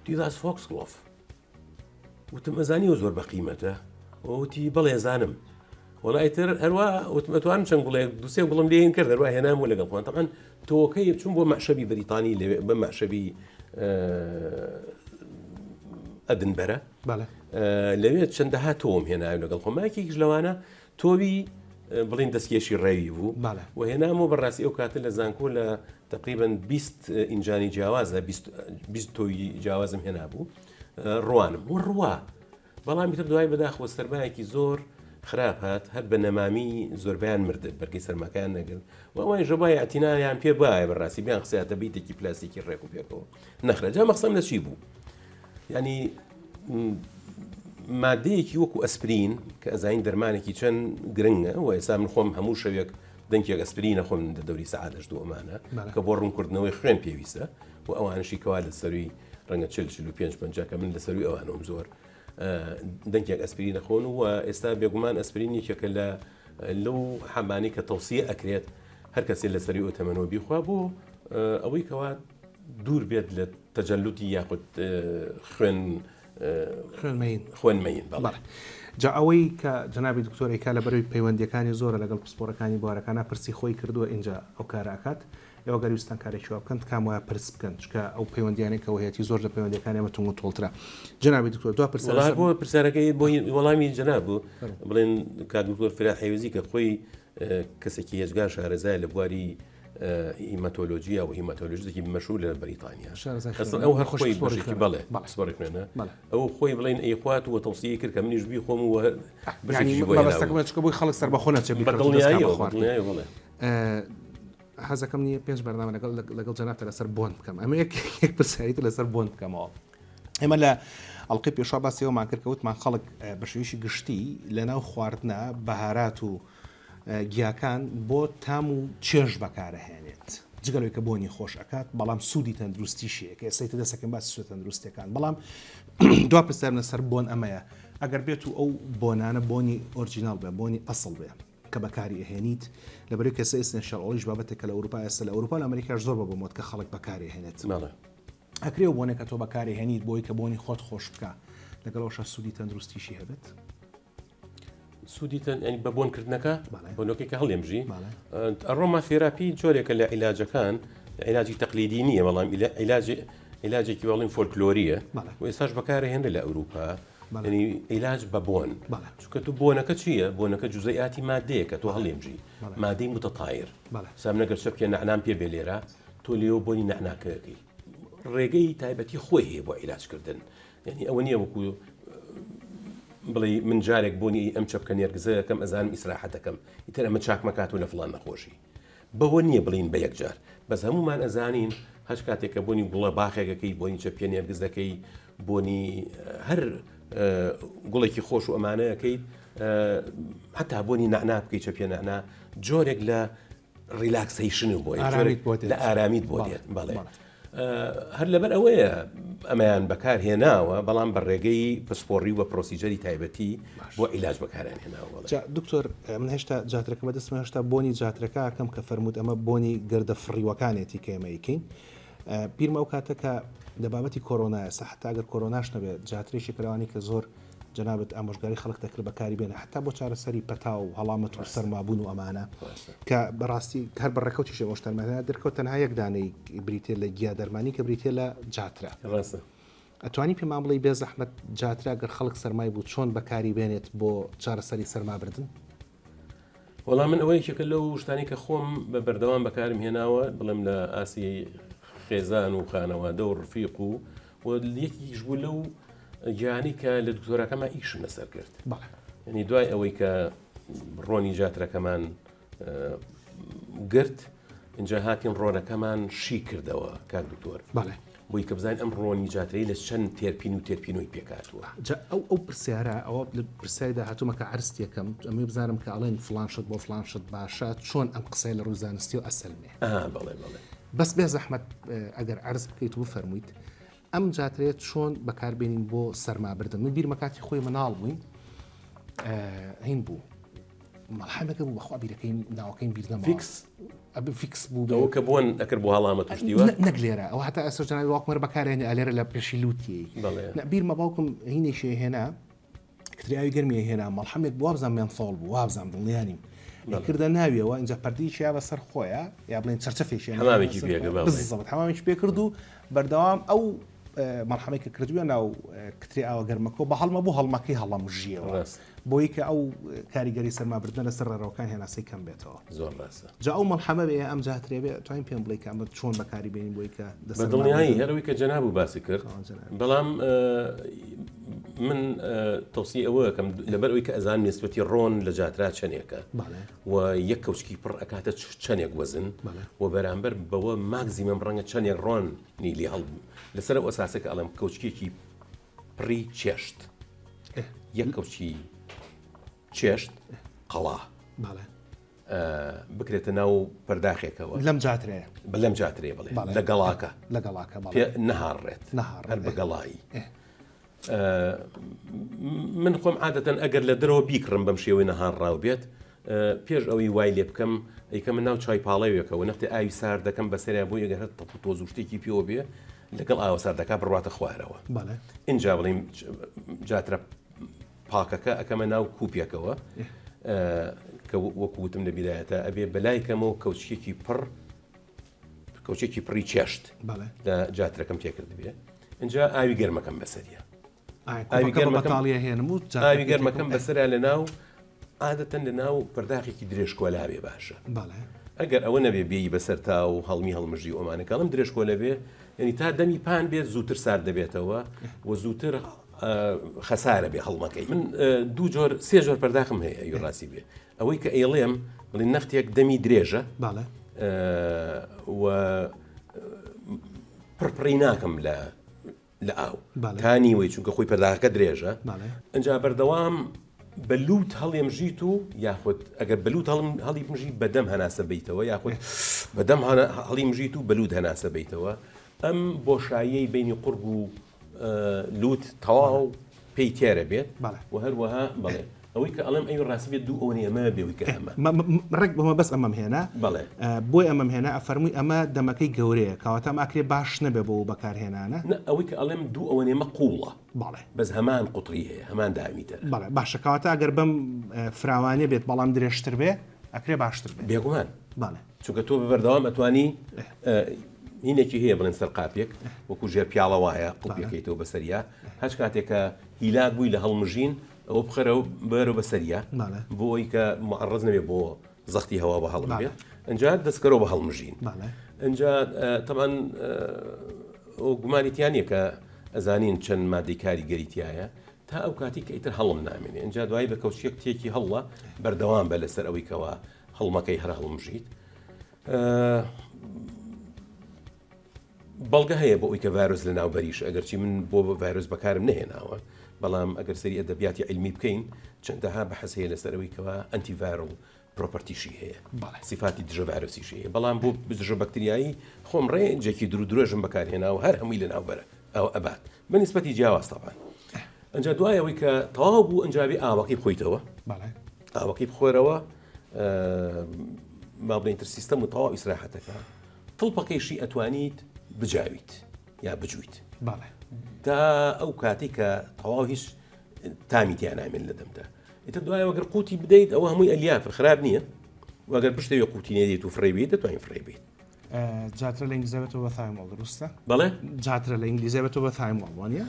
دیداس فۆکس کلۆف وتم ئەزانی و زۆر بە قیمەتە وتی بەڵێ زانم وڵای تر هەروە وتم ئەتوانم چەند گوڵێک دووسێ گوڵم لێن کرد هەروە هێنام و لەگەڵ خۆیان طبعاً تۆکەی چوون بۆ مەعشەبی بریتانی بە مەعشەبی ئەدنبەرە لەوێت چەندەها تۆم هێناوی لەگەڵ خۆماکێکیش لەوانە تۆوی بڵین دەستکێشی ڕێوی بوو و هێنامەوە بەڕاستی ئەو کاتە لە زانکۆ لە تقریباً 20 ئینجانی جیاوازە 20 تۆی جیاوازم هێنا بوو ڕوانم و ڕوا بەڵامی تر دوای بەداخەوە سەرمایەکی زۆر خراپ هات هەر بە نەمامی زۆربیان مردن بەرگی سەرماکان نەگرن و ئەوەی ژەبای ئەتینایان پێ باە بەڕاستی بیان قسەیاتە بیتێکی پلاستیکی ڕێک و پێکەوە نەخرەجا مەخسەم لە چی بوو ینی مادەیەکی وەکو ئەسپرین کە ئەزین دەرمانێکی چەند گرنگە و ئێستا من خۆم هەموو شەوێک دەنگێک ئەسپرین نەخۆم لە دەوری سەعاتش دووەمانە کە بۆ ڕوونکردنەوەی خوێن پێویستە و ئەوانشی کەوا لە سەروی ڕەنگە 45 کە من لە سەروی ئەوانۆم زۆر دەنگێک ئەسپرین نەخۆن و ئێستا بێگومان ئەسپرین یەکێکە لەو حەمانی کە تەوسیە ئەکرێت هەر کەسێک لە سەری ئۆتەمەنەوە بیخوا بۆ ئەوەی کەوا دوور بێت لە تەجەلوتی یاخود خوێنمەین جا ئەوەی کە جنابی دکتۆرێکا لە بەروی پەیوەندیەکانی زۆرە لەگەڵ پسپۆرەکانی بوارەکانە پرسی خۆی کردووە اینجا ئەو کارەکات ئێوە گەرویستان کارێکی بکەن کام وایە پرس بکەن چکە ئەو پەیوەندیانێکەوە هەیەی زۆر لە پەیوەندیەکانی ئەمە تونگ و تۆڵترا جنابی دکتۆر دو بۆ پرسیارەکەی بۆ وەڵامی جناب بوو بڵێن کات دکتۆر فرات حەیوزی کە خۆی کەسێکی هێزگار شارەزای لە بواری هیماتۆلۆژیا و هیماتۆلۆژیکی مەشهور لە بەریتانیا ئەو هەر خۆی بەشێکی بەڵێ سپۆرێکمێنە ئەو خۆی بڵێن ئەیخوات و تەوسیە کرد کە منیش بی خۆم و بۆی خەڵک سەر بەخۆ بەڵێ حەزەکەم نییە 5 بەرنامە لەگەڵ جەنابتە لەسەر بۆن بکەم ئەمە یەک پرسیاریتە لەسەر بۆن بکەمەوە ئێمە لە ئەڵقی پێشوا باسیەوەمان کرد کەوتمان خەڵک بە شێوەیەکی گشتی لەناو خواردنە بەهارات و گیاکان بۆ تام و چێژ بەکارەهێنێت جگەلەوەی کە بۆنی خۆش ئەکات بەڵام سوودی تەندروستیشیە کە ئێستایتە دەسەکەم باسی سوود تەندروستیەکان بەڵام دوا پرسیارم لەسەر بۆن ئەمەیە ئەگەر بێت و ئەو بۆنانە بۆنی ئۆرجینال بێ بۆنی ئەسڵ بێ کە بەکاری ئەهێنیت لەبەرەوەی کەسە ئێستا شەڕۆڵیش بابەتێک کە لە ئەوروپا ئێستا لە ئەوروپا لە ئەمریکاش زۆر بە بۆمۆت کە خەڵک بەکاری هێنێت ئەکرێ بۆنێک کە تۆ بەکاری هێنیت بۆی کە بۆنی خۆت خۆش بکە لەگەڵەوەش سوودی تەندروستیشی هەبێت سوودی ینی بە بۆنکردنەکە بۆنەکەی کە هەڵێمژی ئەڕۆما فێراپی جۆرێکە لە عیلاجەکان عیلاجی تەقلیدی نییە بەڵام عیلاجێکی وەڵین فۆلکلۆریە و ئێستاش بەکارهێنرێ لە ئەوروپا ینی عیلاج بە بۆن چونکە تو بۆنەکە چییە بۆنەکە جوزەیاتی مادەیە کە تۆ هەڵێمژی مادەی متەتایر سام نەگەر شەپکە نەعنام پێ بێ لێرە تۆ لێەوە بۆنی نەعناکەکەی ڕێگەی تایبەتی خۆی هەیە بۆ عیلاجکردن ینی ئەوە نییە وەکو بڵێ من جارێک بۆنی ئەم چەپکە نێرگزەکەم ئەزانم ئیسراحەتەکەم ئیتر ئەمە چاکمەکات و لە فڵان نەخۆشی بەوە نییە بڵین بە یەکجار بەس هەمومان ئەزانین هەش کاتێککە بۆنی گوڵە باخێکەکەی بۆنی چەپکە نێرگزەکەی بۆنی هەر گوڵێکی خۆش و ئەمانەیەکەی حتا بۆنی نەعنا بکەی چەپێ نەعنا جۆرێک لە ریلاکسیشن و بۆی لە ئارامیت بۆ دێت بەڵێ هەر لەبەر ئەوەیە ئەمەیان بەکارهێناوە بەڵام بە ڕێگەی پسپۆڕی و پرۆسیجەری تایبەتی بۆ عیلاج بەکاران هێناوە دکتۆر من هێشتا جاترەکە بەدەستمە هێشتا بۆنی جاترەکە ئەکەم کە فەرمووت ئەمە بۆنی گەردە فڕیوەکانێتی کە ئێمەیکەین بیرمە ئەو کاتەکە لە بابەتی کۆرۆنایە سەحتا ئەگەر کۆرۆناش نەبێت جاترێکی کراوانی کە زۆر جنابەت ئامۆژگاری خەڵک دەکرد بەکاری بێنە حتا بۆ چارەسەری پەتا و هەڵامەت و سەرمابوون و ئەمانە کە بەڕاستی هەر بەڕێکەوتیش ئۆشتەرمانە دەرکەوت تەنها یەک دانەی بریتێ لە گیا دەرمانی کە بریتێ لە جاترە ئەتوانی پێمان بڵێ بێ زەحمەت جاترا گەر خەڵک سەرمای بوو چۆن بەکاری بێنێت بۆ چارەسەری سەرمابردن وەڵام من ئەوەیەکە لەو شتانی کە خۆم بە بەردەوام بەکارم هێناوە بڵێم لە ئاسی خێزان و خانەوادە و ڕفیق و یەکیش بوو لەو گیانی کە لە دکتۆرەکەمان ئیشم لەسەر کرد ینی دوای ئەوەی کە ڕۆنی جاترەکەمان گرت اینجا هاتین ڕۆنەکەمان شی کردەوە کاک دکتۆر بۆی کە بزانین ئەم ڕۆنی جاترەی لە چەند تێرپین و تێرپینۆی پێکاتوە ئەو پرسیارە ئەوە لە پرسیاریدا هاتوومەکە عرستیەکەم ئەمە بزانم کە ئەڵێن فلانشت بۆ فلانشت باشە چۆن ئەم قسەی لە ڕووی زانستی و ئەسلمێ بەس بێ زەحمەت ئەگەر عرض بکەیت و بفەرموویت ئەم جاترێت چۆن بەکاربێنین بۆ سەرمابردن من بیرمە کاتی خۆی مناڵ بووین هین بوو مەڵحەمەکە بوو بەخوا بیرەکەین ناوەکەین بیردەمەوە فیکس بوو کە بۆن ئەکرد بۆ هەڵامەت توشتیوە نەک لێرە ئەو هەتا ئەسەر جەنابی واڵکمەر بەکارهێنێ ئەلێرە لە پێشی لوتی بیرمە باوکم هینێکی هێنا کتریاوی گەرمی هێنا مەڵحەمێک بوو وابزان مێنفۆڵ بوو وابزان دڵنیانیم کردە ناویەوە اینجا پەردەیەکی یا بەسەر خۆیە یا بڵێن چەرچەفێکی هەمامێکی پێکرد هەمامێکی پێ کرد و بەردەوام ئەو مەڵحەمەیەکە کردووە ناو کتری ئاوە گەرمەکە و بە هەڵمە بوو هەڵمەکەی هەڵەمژیەوە بۆی کە ئەو کاریگەری سەرمابردنە لەسەر ڕێڕەوەکان هێناسی کەم بێتەوە زۆر ڕاستە جا ئەو مەڵحەمە بێ ئەم جاترێ بێ توانین پێم بڵێ کە ئەمە چۆن بەکاری بێنین بۆی کە بەدڵنیایی هەروی کە جەناب و باسی کرد بەڵام من تەوسی ئەوە کەم لەبەر ئەوی کە ئەزان نسبەتی ڕۆن لە جاترا چەندێکە و یەک کەوچکی پڕ ئەکاتە چەندێک وەزن و بەرامبەر بەوە ماگزیمەم ڕەنگە چەندێک ڕۆن نیلی هەڵ لەسەر ئەو ئەساسەکە ئەڵم کەوچکێکی پڕی چێشت یەک کەوچی چێشت قەڵا بکرێتە ناو پەرداخێکەوە لەم جاترێ لەم جاترێ بڵێ لە گەڵاکە نەهاڕێت هەر بە گەڵایی من خۆم عادەتەن ئەگەر لە درەوە بیکڕم بەم شێوەی نەهاڕاو بێت پێش ئەوەی وای لێ بکەم ئەیکە من ناو چای پاڵەوێکەوە نەختی ئاوی سار دەکەم بەسەریا بۆ ئەگەر هەر تۆز و شتێکی پێوە بێ لەگەڵ ئاوە ساردەکە بڕاتە خوارەوە اینجا بڵێم جاترە پاکەکە ئەەکەمە ناو کوپێکەوە کە وەکوتم لە بیدایەتە ئەبێ بەلایکەمەوە کەوچێکی پڕی چێشت لە جاترەکەم تێکرد بێ اینجا ئاوی گەرمەکەم بەسەریە ئاوی گەرمەکەم بەسەریا لە ناو عادەتەن لە ناو پەرداخێکی درێژکۆلا بێ باشە ئەگەر ئەوە نەبێ بێی بەسەر تا و هەڵمی هەڵمژی ئۆمانەکەڵم درێژکۆلە بێ یعنی تا دەمی پان بێت زووتر سار دەبێتەوە و زووتر خەسارە بێ هەڵمەکەی من دوو جۆر سێ جۆر پەرداخم هەیە ئەوڕاستی بێ ئەوەی کە ئێڵێم بڵێ نەفتێک دەمی درێژە و پڕپڕی ناکەم لە ئاو تانی وی چونکە خۆی پەرداخەکە درێژە ئەنجا بەردەوام بەلووت هەڵێمژیت و یاخود ئەگەر بەلووت هەڵی بژی بەدەم هەناسە بیتەوە یاخود بەدەم هەڵی مژیت و بەلووت هەناسە بیتەوە ئەم بۆشاییەی بینی قورگ و لوت تەواو پێی تێرە بێت و هەروەها بڵێ ئەوەی کە ئەڵم ئەوی ڕاستی بێت دوو ئەوەی ئەمە بێوی کە ئەمە ڕێک بەمە بەس ئەمەم هێنا بۆی ئەمەم هێنا ئەفەرمووی ئەمە دەمەکەی گەورەیە کەواتە ئاکرێ باش نەبێ بۆ بەکارهێنانە ئەوەی کە ئەڵێم دوو ئەوەنێمە قوڵە بەس هەمان قوتری هەیە هەمان دامیتر باشە کەواتە ئەگەر بەم فراوانێ بێت بەڵام درێژتر بێ ئەکرێ باشتر بێت بێگومان چونکە تۆ بەبەردەوام ئەتوانی هینێکی هەیە بڵێن سەر قاپێک وەکو ژێر پیاڵە وایە قوپیەکەیتەوە بەسەریا هەچ کاتێکە هیلاک بووی لە هەڵمژین ئەوە بخەرەوە بەرەوە بەسەریا بۆ ئەوی کە معڕز نەبێ بۆ زەختی هەوا بە هەڵم بێت ئەنجا دەستکەرەوە بە هەڵمژین ئەنجا تەمان ئەو گومانیتیانە کە ئەزانین چەند مادەی کاریگەریتیایە تا ئەو کاتی کە ئیتر هەڵم نامێنێ ئەنجا دوای بە کەوچێک تێکی هەڵە بەردەوام بە لەسەر ئەوەی کەەوە هەڵمەکەی هەر هەڵمژیت بەڵگە هەیە بۆ ئەوی کە ڤایرۆس لە ناوبەریش ئەگەرچی من بۆ ڤایرۆس بەکارم نهێناوە بەڵام ئەگەر سەری ئەدەبیاتی عیلمی بکەین چەندەها بەحەس هەیە لەسەرەوەی کەەوە ئەنتیڤایرۆل پرۆپەرتیشی هەیە صفاتی دژە ڤایرۆسیشی هەیە بەڵام بۆ دژە بەکتریایی خۆم ڕێنجێکی درۆژم بەکارهێناوە هەر هەمووی لە ناوبەرە ئەو ئەبات بە نیسبەتی جیاواز تەبان ئەنجا دوای ئەوەی کە تەواو بوو ئەنجابی ئاوەکەی بخۆیتەوە ئاوەکەی بخۆرەوە با بڵێن تر سیستەم و تەواو ئیسراحەتەکە تڵپەکەیشی ئەتوانیت بجاویت یا بجویت تا ئەو کاتی کە تەواو هیچ تامیتیان نامێن لە دەمدا ئیتر دوایەوە گەر قوتی بدەیت ئەوە هەمووی ئەلیافر خراپ نییە وەگەر پشتەوە قوتی نێدێت و فڕێبیت دەتوانین فڕێبیت جاترە لە ئینگلیزیەوە بە تایمۆڵ دروستە بەڵێ جاترە لە ئینگلیزیەوە بە تایمۆڵ وانە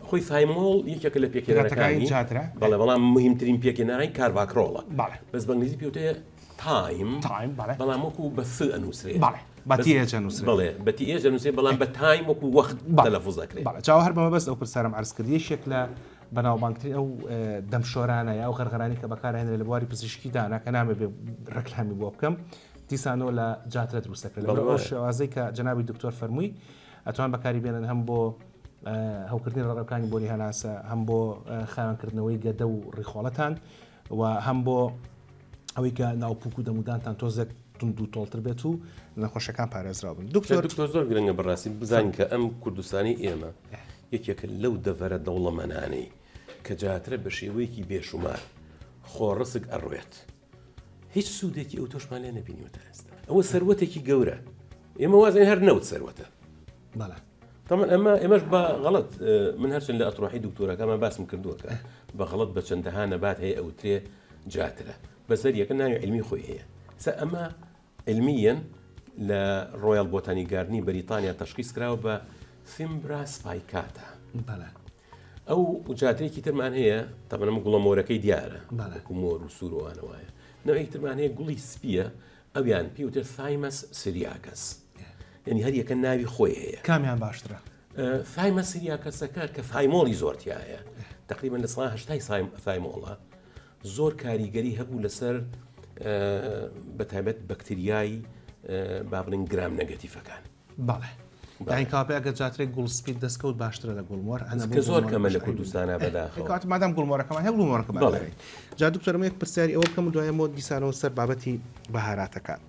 خۆی تایمۆڵ یەکێکە لە پێکێنەرەکانی جاترە بەڵێ بەڵام مهمترین پێکێنەرەکانی کارڤاکرۆڵە بەس بە ئینگلیزی پێوتەیە تایم بەڵام وەکو بە س ئەنووسرێت بەڵێ بەتی ئێژ ئەنووسێ بەڵام بە تایم وەکو وەخت تەلەفوز دەکرێت چاو هەر بەمە بەس ئەو پرسیارم عەرز کرد یەکێک لە بەناوبانگترین ئەو دەمشۆرانە یا ئەو غەرغەرانی کە بەکارهێنرێت لە بواری پزیشکیدانا کە نامێ بێ ڕەکلامی بۆ بکەم دیسانەوە لە جاترە دروستەکرێت لەبەر ئەو شێوازەی کە جەنابی دکتۆر فەرمووی ئەتوان بەکاری بێنن هەم بۆ هەوکردنی ڕێڕەوەکانی بۆنی هەناسە هەم بۆ خاوێنکردنەوەی گەدە و ڕیخۆڵەتان و هەم بۆ ئەوەی کە ناوپوک و دەمودانتان تۆزێک تند و تۆڵتر بێت و نەخۆشەکان پارێزراون دکتۆر زۆر گرنگە بەڕاستی بزانین کە ئەم کوردستانی ئێمە یەکێکە لەو دەڤەرە دەوڵەمەنانەی کە جاترە بە شێوەیەکی بێشومار خۆڕسک ئەڕوێت هیچ سوودێکی ئەو تۆشمان لێ نەبینیوە ئێستا ئەوە سەروەتێکی گەورە ئێمە وازین هەر نەوت سەروەتە تەمان ئێمەش بە غەڵەت من هەرچەند لە ئەتڕۆحی دکتۆرەکەمان باسم کردووەکە بە غەڵەت بە چەندەها نەبات هەیە ئەوترێ جاترە بەسەر یەکە ناوی علمی خۆی هەیە ئەمە علمیەن لە ڕۆیال بۆتانی گاردنی بەریتانیا تەشخیص کراوە بە فیمبرا سپایکاتە بەڵێ ئەو جاتێکی ترمان هەیە تەمەنم گوڵەمۆرەکەی دیارە بەڵێ. وەکو مۆر و سوورۆوانەوەیە نەوەی ترمان هەیە گوڵی سپیە ئەویان پێوتر ثایمەس سریاکەس یعنی هەر یەکە ناوی خۆی هەیە کامیان باشترە ثایمە سریاکەسەکە کە ثایمۆڵی زۆرتیایە تقریبا لە سڵ هەشتای ثایمۆڵە زۆر کاریگەری هەبوو لەسەر بەتایبەت بەکتریایی با بڵین گرام نەگەتیفەکان بەڵێ داین کاپێ ئەگە جاتێک گوڵسپید دەستکەوت باشترە لە گوڵمۆر کە زۆر کەمە لە کوردستانە بەداخەوە کات مادام گوڵمۆرەکەمان هەیە گوڵمۆرەکەمان جا دوکتۆرم یەک پرسیاری ئەوە بکەم و دوایە مۆ دیسانەوە سەر بابەتی بەهاراتەکان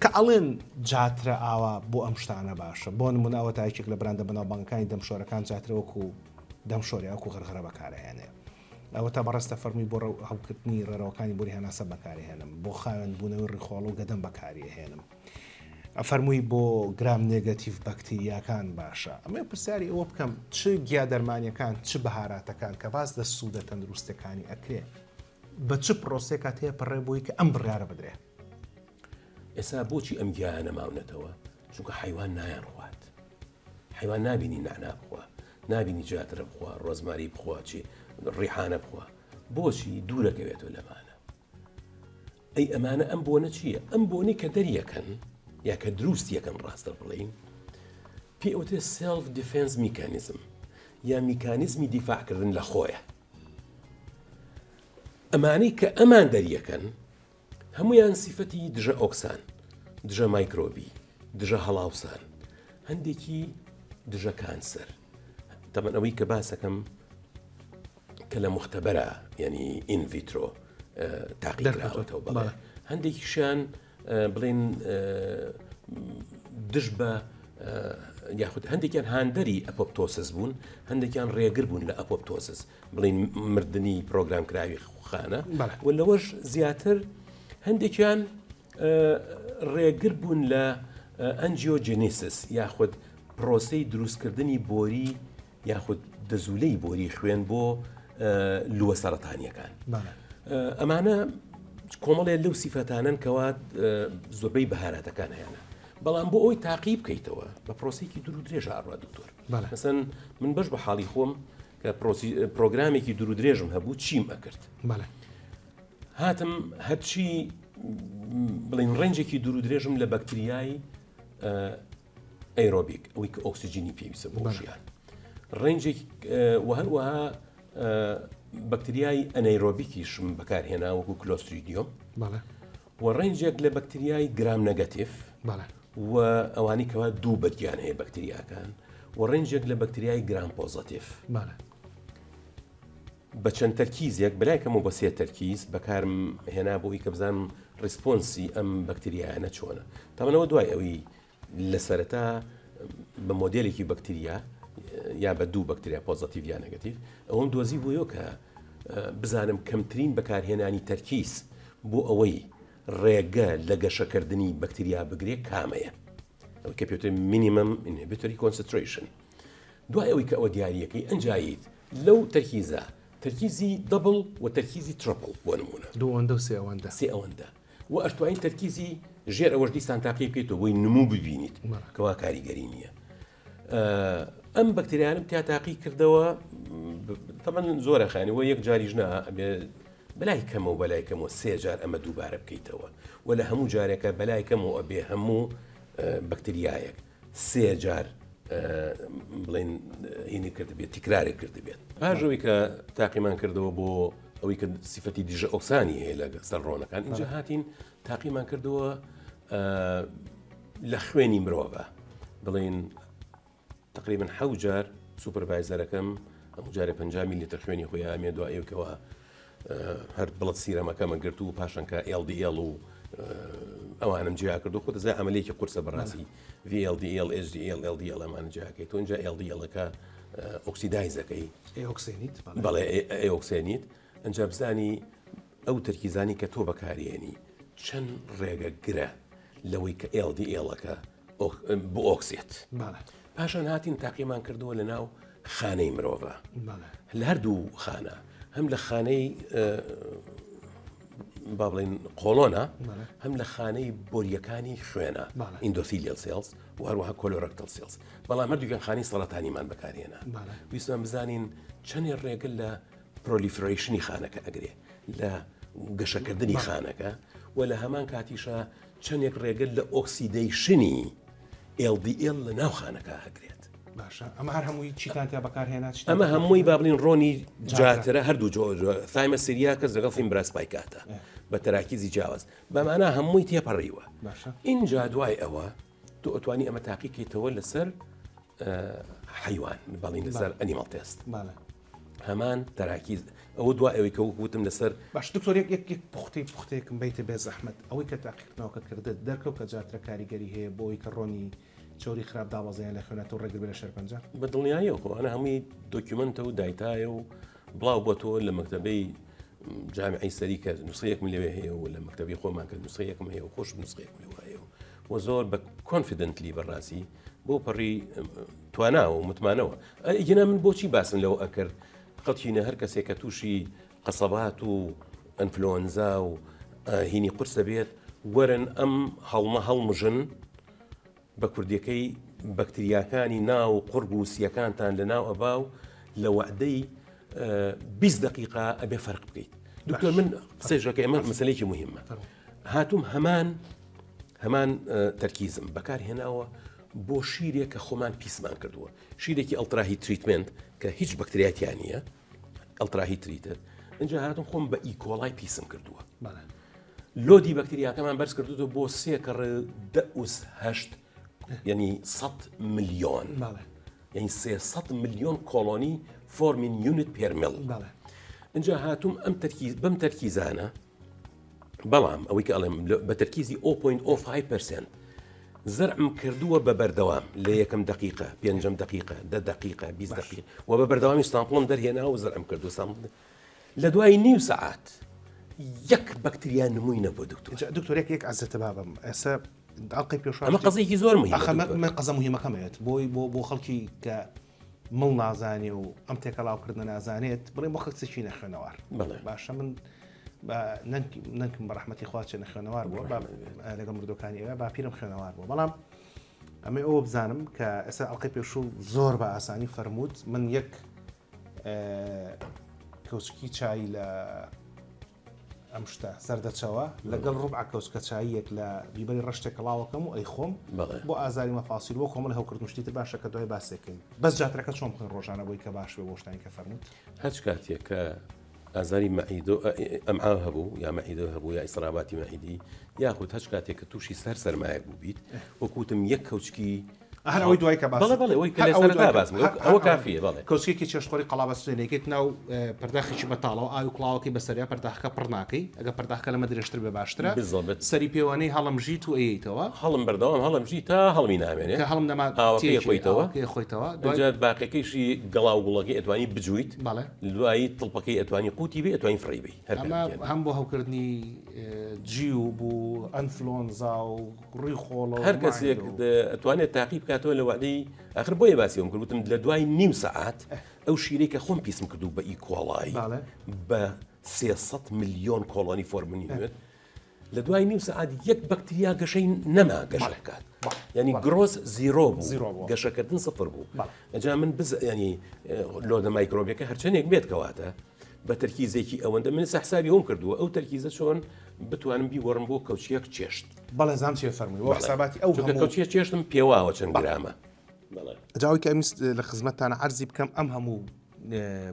کە ئەڵێن جاترە ئاوا بۆ ئەم شتانە باشە بۆ نمونە ئەوە تایەکێک لە برندە بەناوبانگەکانی دەمشۆرەکان جاترەوەکو دەمشۆری وەکو غەرغەرە بەکارهێنێ ئەوە تا بەڕستە فەرمی بۆ هەڵکردنی ڕێڕەوەکانی بۆری هەناسە بەکارهێنم بۆ خاوێن بوونەوەی ڕیخۆڵ و گەدەم بەکارهێنم فەرمووی بۆ گرام نێگەتیڤ بەکتریاکان باشە ئەمە پرسیاری ئەوە بکەم چ گیا دەرمانیەکان چ بەهاراتەکان کە باس لە سوودە تەندروستەکانی ئەکرێ بە چ پرۆسێکا تێ پەڕێ بووی کە ئەم بڕیارە بدرێ ئێستا بۆچی ئەم گیانە ماونەتەوە چونکە حیوان نایان خوات حیوان نابینی نعنا بخوا نابینی جاترە بخوا ڕۆزماری بخوا چی ڕیحانە بخوا بۆچی دوورەکەوێتەوە لەمانە ئەی ئەمانە ئەم بۆنە چییە ئەم بۆنی کە دەریەکەن یا کە دروست یەکەن ڕاستە بڵین پێوتێ سێلف دیفێنس میکانیزم یا میکانیزمی دیفاعکردن لە خۆیە ئەمانەی کە ئەمان دەریەکەن هەمویان سیفەتی دژە ئۆکسان دژە مایکرۆبی دژە هەڵاوسان هەندێکی دژە کانسەر تەمەن ئەوەی کە باسەکەم کە لە مختبەرە یعنی ئینڤیترۆ تاقیکراوەتەوە بەڵێ هەندێکیشیان بڵێن دژ بە یاخود هەندێکیان هاندەری ئەپۆپتۆسس بوون هەندێکیان ڕێگر بوون لە ئەپۆپتۆسس بڵین مردنی پرۆگرام کراوی خانە و لەوەش زیاتر هەندێکیان ڕێگر بوون لە ئەنجیۆجێنیسس یاخود پرۆسەی دروستکردنی بۆری یاخود دەزولەی بۆری خوێن بۆ لووە سەرەتانیەکان ئەمانە کۆمەڵێ لەو سیفەتانن کەوا زۆربەی بەهاراتەکان هەیەە بەڵام بۆ ئەوی تاقی بکەیتەوە بە پرۆسێکی دوور و درێژ ئاڕوا دکتۆر مەسەن من بەش بە حاڵی خۆم کە پرۆگرامێکی دوور و درێژم هەبوو چیم ئەکرد هاتم هەرچی بڵین ڕێنجێکی دوور و درێژم لە بەکتریایی ئەیرۆبیک ئەوەی کە ئۆکسسیجینی پێویستە بۆ ژیان ڕێنجێک هەروەها بەکتریای ئەنەیرۆبیکیشم بەکارهێنا وەکو کلۆستریدیۆم و ڕێنجێک لە بەکتریای گرام نەگەتیڤ و ئەوانی کەوا دوو بەرگیان هەیە بەکتریاکان و ڕێنجێک لە بەکتریای گرام پۆزەتیڤ بە چەند تەرکیزێک بەلایکەم و بە سێ تەرکیز بەکارم هێنا بۆی کە بزانم ڕیسپۆنسی ئەم بەکتریایانە چۆنە تامەنەوە دوای ئەوی لە سەرەتا بە مۆدێلێکی بەکتریا یا بە دوو بەکتریا پۆزەتیڤ یا نەگەتیڤ ئەوم دۆزی بوویەوە کە بزانم کەمترین بەکارهێنانی تەرکیز بۆ ئەوەی ڕێگە لە گەشەکردنی بەکتریا بگرێ کامەیە ئەوەی کە پێوتر مینیمم ئینهیبیتۆری کۆنسنتریشن دوای ئەوەی کە ئەوە دیاریەکەی ئەنجاییت لەو تەرکیزە تەرکیزی دەبڵ و تەرکیزی ترۆپڵ بۆ نمونە دوو ئەوەندە و سێ ئەوەندە و ئەشتوانین تەرکیزی ژێر ئەوەش دیسان تاقی بکەیتەوە بۆی نموو ببینیت کەوا کاریگەری نییە ئەم بەکتریانم تا تاقی کردەوە تەمەن زۆرە خانی وە یەک جاریژنا بەلای کەمەوە بەلای کەمەوە سێ جار ئەمە دووبارە بکەیتەوە و لە هەموو جارێکە بەلای کەمەوە ئەبێ هەموو بەکتریایەک سێ جار بڵێن هینی کرد بێت تیکرارێک کرد بێت پاژەوەی کە تاقیمان کردەوە بۆ ئەوەی کە سیفەتی دیژە ئۆکسانی هەیە لە سەر ڕۆنەکان اینجا هاتین تاقیمان کردەوە لە خوێنی مرۆڤە بڵێن تقریبا 7 جار سوپەرڤایزەرەکەم ئەم جارێ 50 میلیلیتر خوێنی خۆی ئامێ دوایەوەکەوە هەر بڵەت سیرەمەکەمە گرت و پاشانکە LDL و ئەوانم جیا کرد و خۆ دەزای ئەمەلێکی قورسە بەڕاستی VLDL HDL LDL ئەمان جیاکەیت و اینجا LDLەکە ئۆکسیدایزەکەی بەڵێ ئۆکسێنیت ئەنجا بزانی ئەو تەرکیزانی کە تۆ بەکارێنی چەند ڕێگە گرە لەوەی کە LDLەکە بۆ ئۆکسێت پاشان هاتین تاقیمان کردووە لە ناو خانەی مرۆڤە لە هەردوو خانە هەم لە خانەی با بڵێن قۆڵۆنە هەم لە خانەی بۆریەکانی خوێنە ئیندۆثیلیال سێلز و هەروەها کۆلۆرەکتەل سێلز بەڵام هەردووکیان خانی سەڵاتانیمان بەکارهێنا ویستمان بزانین چەندێ ڕێگەل لە پرۆلیفرەیشنی خانەکە ئەگرێ لە گەشەکردنی خانەکە و لە هەمان کاتیشە چەندێک ڕێگەل لە ئۆکسیدەیشنی LDL لە ناو خانەکە هەگرێت باشە ئەمە هەر هەمووی چیتان تیا بەکارهێنات ئەمە هەمووی با بڵین ڕۆنی جاترە هەردوو جۆ ثایمە سریا کەس لەگەڵ فیمبراسپایکاتە بە تەراکیزی جیاواز بەمانە هەمووی تێپەڕیوە اینجا دوای ئەوە تو ئەتوانی ئەمە تاقیکەیتەوە لەسەر حیوان باڵین لەسەر ئەنیمەڵ تێست هەمان تەراکیز ئەوە دوای ئەوەی کە وتم لەسەر باش دکتۆر یەک پوختەیەکم بیتە بێ زەحمەت ئەوەی کە تاقیکردنەوەکە کردت دەرکەوت کە جاترە کاریگەری هەیە بۆی کە ڕۆنی چۆری خراپ داوازیان لە خوێنێتەوە ڕێگر بێ لە شەرپەنجە بە دڵنیاییەوە ئەنە هەمووی دۆکیومنتە و دایتایە و بڵاو بۆ تۆ لە مەکتەبەی جامعی سەری کە نوسخەیەکم لەوێ هەیە و لە مەکتەبی خۆمان کە نوسخەیەکم هەیە و خۆش نوسخەیەکم لەوە هەیە و زۆر بە کۆنفیدنتلی بەڕاستی بۆ پەڕی تواناوە و متمانەوە ئیگەنا من بۆچی باسم لەوە ئەکرد خەڵکینە هەر کەسێک کە تووشی قەسەبات و ئەنفلۆنزا و هینی قورس دەبێت وەرن ئەم هەڵمە هەڵمژن بە کوردیەکەی بەکتریاکانی ناو قورگ و سیەکانتان لە ناو ئەبا و لە وعدەی 20 دقیقا ئەبێ فەرق بکەیت دکتۆر من قسەیژەکە ئەمە مەسەلەیەکی مهمە هاتووم هەمان تەرکیزم بەکارهێناوە بۆ شیرێک کە خۆمان پیسمان کردووە شیرێکی ئەڵتراهی تریتمنت کە هیچ بەکتریاتیان نییە ئەڵتراهی تریتر اینجا هاتم خۆم بە ئیکۆڵای پیسم کردووە لۆدی بەکتریاکەمان بەرز کردووە بۆ 3.8 یعنی 100 ملیۆن یعنی 300 ملیۆن کۆلۆنی فۆرمین یونت پێر مل اینجا هاتووم بەم تەرکیزانە بەڵام ئەوەی کە ئەڵێم بە تەرکیزی 0.05% زرعم کردووە بە بەردەوام لە یەکەم دقیقە پێنجەم دقیقە 10 دقیقە 20 دقیقە و بە بەردەوامی سامپڵم دەرهێنا و زرعم کردو سامپڵ لە دوای نیو سەعات یەک بەکتریا نمووی نەبوو دکتۆرێک یەک عەزەتە بابم ئێستا ئەڵقەی پێشوە ئەمە قەزەیەکی زۆر مهمە قەزە مهمەکەمێت بۆ خەڵکی کە مڵ نازانێ و ئەم تێکەڵاوکردن نازانێت بڵێ بۆ خەکسێکی نەخوێنەوار باشە من نەنکم بە ڕەحمەتی خوا چێ نەخوێنەوار بووە لەگەڵ مردەکانی ئێوە باپیرم خوێنەوار بووە بەڵام ئەمە ئەوە بزانم کە ئێستا ئەڵقەی پێشوو زۆر بە ئاسانی فەرمووت من یەک کەوچکی چای لە ئەم شتە سەردەچەوە لەگەڵ ڕوبع کەوچکە چاییەک لە بیبەری ڕەشتێک کەڵاوەکەم و ئەی خۆم بۆ ئازاری مەفاسیل بۆ خۆمە لە هەوکردن شتی تر باشە کە دوای باسێکەین بەس جاترەکە چۆن بخۆین ڕۆژانە بۆی کە باش بێ بۆ شتانی کە فەرمووت هەچ کاتێک کە ئازاری مەعیدۆ ئەمعا هەبوو یا مەعیدۆ هەبوو یا ئیسراباتی مەعیدی یاخود هەچ کاتێک کە تووشی سەرمایەک بوو بیت وەکوتم یەک کەوچکی ئەوەی دوای کە ئەوە کافیە بەڵێ کەوچێکی چێشتخۆری قەڵابەستێنێکێت ناو پەرداخێکی بەتاڵەوە ئاوی کڵاوەکەی بەسەریا پەرداخەکە پڕ ناکەی ئەگە پەرداخەکە لەمە درێژتر بێ باشترە سەری پێوانەی هەڵمژیت و ئەیەیتەوە هەڵم بەردەوام هەڵمژی تا هەڵمی نامێنێت کە هەڵم خۆیتەوە دوجات باقیەکەیشی گەڵاو گوڵەکەی ئەتوانی بجویت دوایی تڵپەکەی ئەتوانی قوتی بێ ئەتوانی فڕی بی هەم بۆ هەوکردنی جی و بوو ئەنفلۆنزا و ڕووی خۆڵە هەر کەسێک ئەتوانێت تاقی بکاتەوە لە وعدەی ئاخر بۆیە باسیەوە کردوتم لە دوای نیو سەعات ئەو شیرەی کە خۆم پیسم کردو بە ئیکۆڵای بە 300 ملیۆن کۆڵۆنی فۆرمنیوێت لە دوای نیو سەعات یەک بەکتریا گەشەی نەما گەشە بکات ینی گرۆس زیرۆ بوو گەشەکردن سفر بوو ئەجا من ینی لۆدە مایکرۆبیەکە هەرچەندێک بێت کەواتە بە تەرکیزێکی ئەوەندە من حسابی هۆم کردووە ئەو تەرکیزە چۆن بتوانم بیوەڕم بۆ کەوچیەک چێشت بەڵێ زانام چێ فەرمووی حساباتی ئەو کەوچیە چێشتم پێواوە چەند گرامە جاوی کە ئەمیست لە خزمەتتانە عەرزی بکەم ئەم هەموو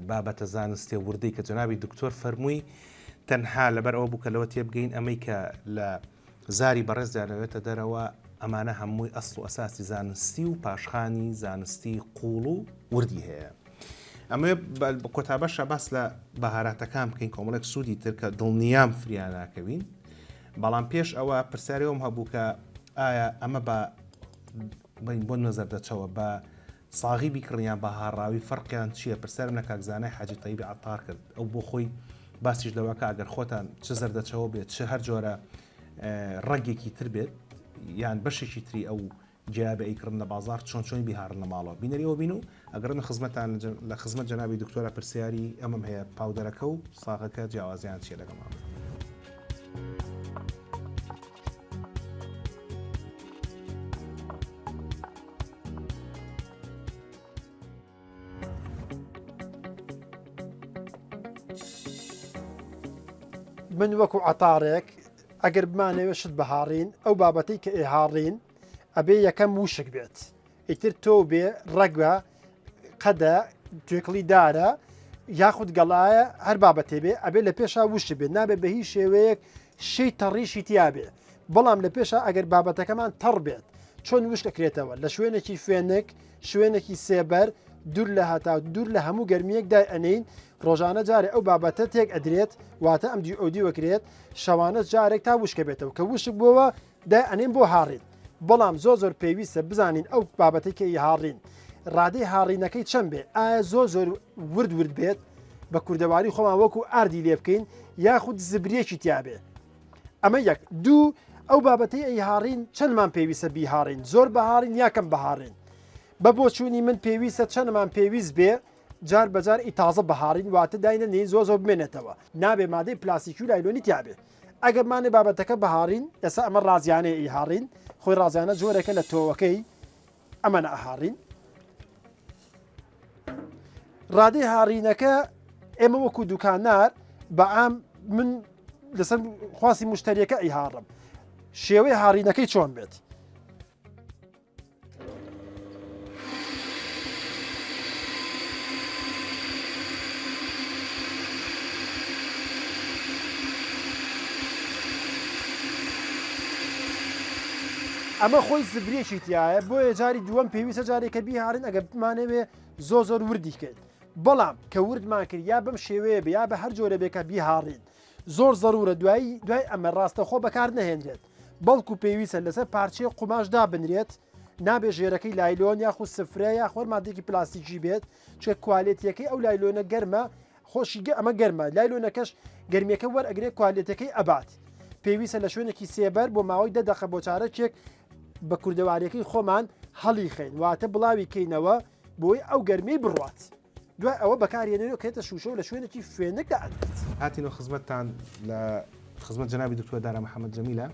بابەتە زانستێ وردەی کە جەنابی دکتۆر فەرمووی تەنها لەبەر ئەوە بوو کە لەوە تێبگەین ئەمەی کە لە زاری بەڕێزدانەوێتە دەرەوە ئەمانە هەمووی ئەسڵ و ئەساسی زانستی و پاشخانی زانستی قوڵ و وردی هەیە ئەمە بە کۆتابەشە باس لە بەهاراتەکان بکەین کۆمەڵێک سوودی تر کە دڵنیام فریان ناکەوین بەڵام پێش ئەوە پرسیارەوەم هەبوو کە ئایا ئەمە بۆ نەزەر دەچەوە بە ساغی بیکڕیان بە هاڕاوی فەرقیان چییە پرسیارم لە کاکزانای حاجی تەیبی عەتار کرد ئەو بۆ خۆی باسیش دەوەکە ئەگەر خۆتان چ زەردەچەوە بێت چه هەر جۆرە ڕەنگێکی تر بێت یان بەشێکی تری ئەو جیابە ئەیکردن لە بازار چۆن چۆنی بیهارن لە ماڵەوە بینەریەوە بین و ئەگەڕن خزمەتان لە خزمەت جەنابی دکتۆرە پرسیاری ئەمەم هەیە پاودەرەکە و ساغەکە جیاوازیان چیە لەگەڵ ماڵ من وەکو عتارێک ئەگەر بمانەوێت شت بەهاڕین ئەو بابەتەی کە ئێهاڕین ئەبێ یەکەم وشک بێت ئیتر تۆ بێ ڕەگە قەدە توێکڵی دارە یاخود گەڵایە هەر بابەتێ بێ ئەبێ لە پێشا وشت بێت نابێت بە هیچ شێوەیەک شەی تەڕیشی تیابێ بەڵام لە پێشە ئەگەر بابەتەکەمان تەڕ بێت چۆن وش دەکرێتەوە لە شوێنێکی فێنک شوێنێکی سێبەر دوور لە هەتا دوور لە هەموو گەرمیەک دای ئەنین ڕۆژانە جارێ ئەو بابەتە تێک ئەدرێت واتە ئەم ئەودی وەکرێت شەوانە جارێک تا وشکە بێتەوە کە وشک بووە دای ئەنین بۆ هاڕین بەڵام زۆر پێویستە بزانین ئەو بابەتی کە هاڕین ڕادەی هاڕینەکەی چەند بێ ئایا زۆر ورد بێت بە کوردەواری خۆمان وەکو ئاردی لێ بکەین یاخود زبرێکی تیابێ ئەمە یەک دوو ئەو بابەتی ئەیهاڕین چەندمان پێویستە بیهاڕین زۆر بەهاڕین یاکەم بەهاڕین بە بۆچوونی من پێویستە چەندمان پێویست بێ جار بەجار ئیتازە بەهاڕین واتە داینە نێ زۆر بمێنێتەوە نابێ مادەی پلاستیکی و لایلۆنی تیابێ ئەگەرمانێ بابەتەکە بەهاڕین ئێستا ئەمە ڕازیانەیە ئیهاڕین خۆی ڕازیانە جۆرێکە لە تۆوەکەی ئەمەە ئەهاڕین ڕادەی هاڕینەکە ئێمە وەکو دوکانار بەعام من لەسەر خواسی مشتریەکە ئیهاڕم شێوەی هاڕینەکەی چۆن بێت ئەمە خۆی زبرێکی تایە بۆیە جاری دووەم پێویستە جارێکە بیهارن ئەگە بمانەوێ زۆر وردی کرد بەڵام کە وردمان کرد یا بەم شێوەیە بە یا بە هەر جۆرە بێکە بیهاڕین زۆر ضرورە دوای ئەمە ڕاستەخۆ بەکار نەهێنرێت بەڵکو پێویستە لەسەر پارچەی قوماشدا بنرێت نابێ ژێرەکەی لایلۆن یاخود سفرە یا خۆر مادێکی پلاستیکی بێت چێ کوالێتیەکەی ئەو لایلۆنە گەرمە خۆشی ئەمە گەرمە لایلۆنەکەش گەرمیەکە وەرئەگرێت کوالێتەکەی ئەبات پێویستە لە شوێنێکی سێبەر بۆ ماوەی دەدەخە بۆ چارەکێک بە کوردەواریەکەی خۆمان هەڵی خێن واتە بڵاوی کەینەوە بۆی ئەو گەرمی بڕات دوای ئەوە بەکارێنەوە کێتە شوشە و لە شوێنێکی فێنەکە ئەدرێت هاتینەوە خزمەتتان لە خزمەت جەنابی دکتۆر دارا محەممەد جەمیلە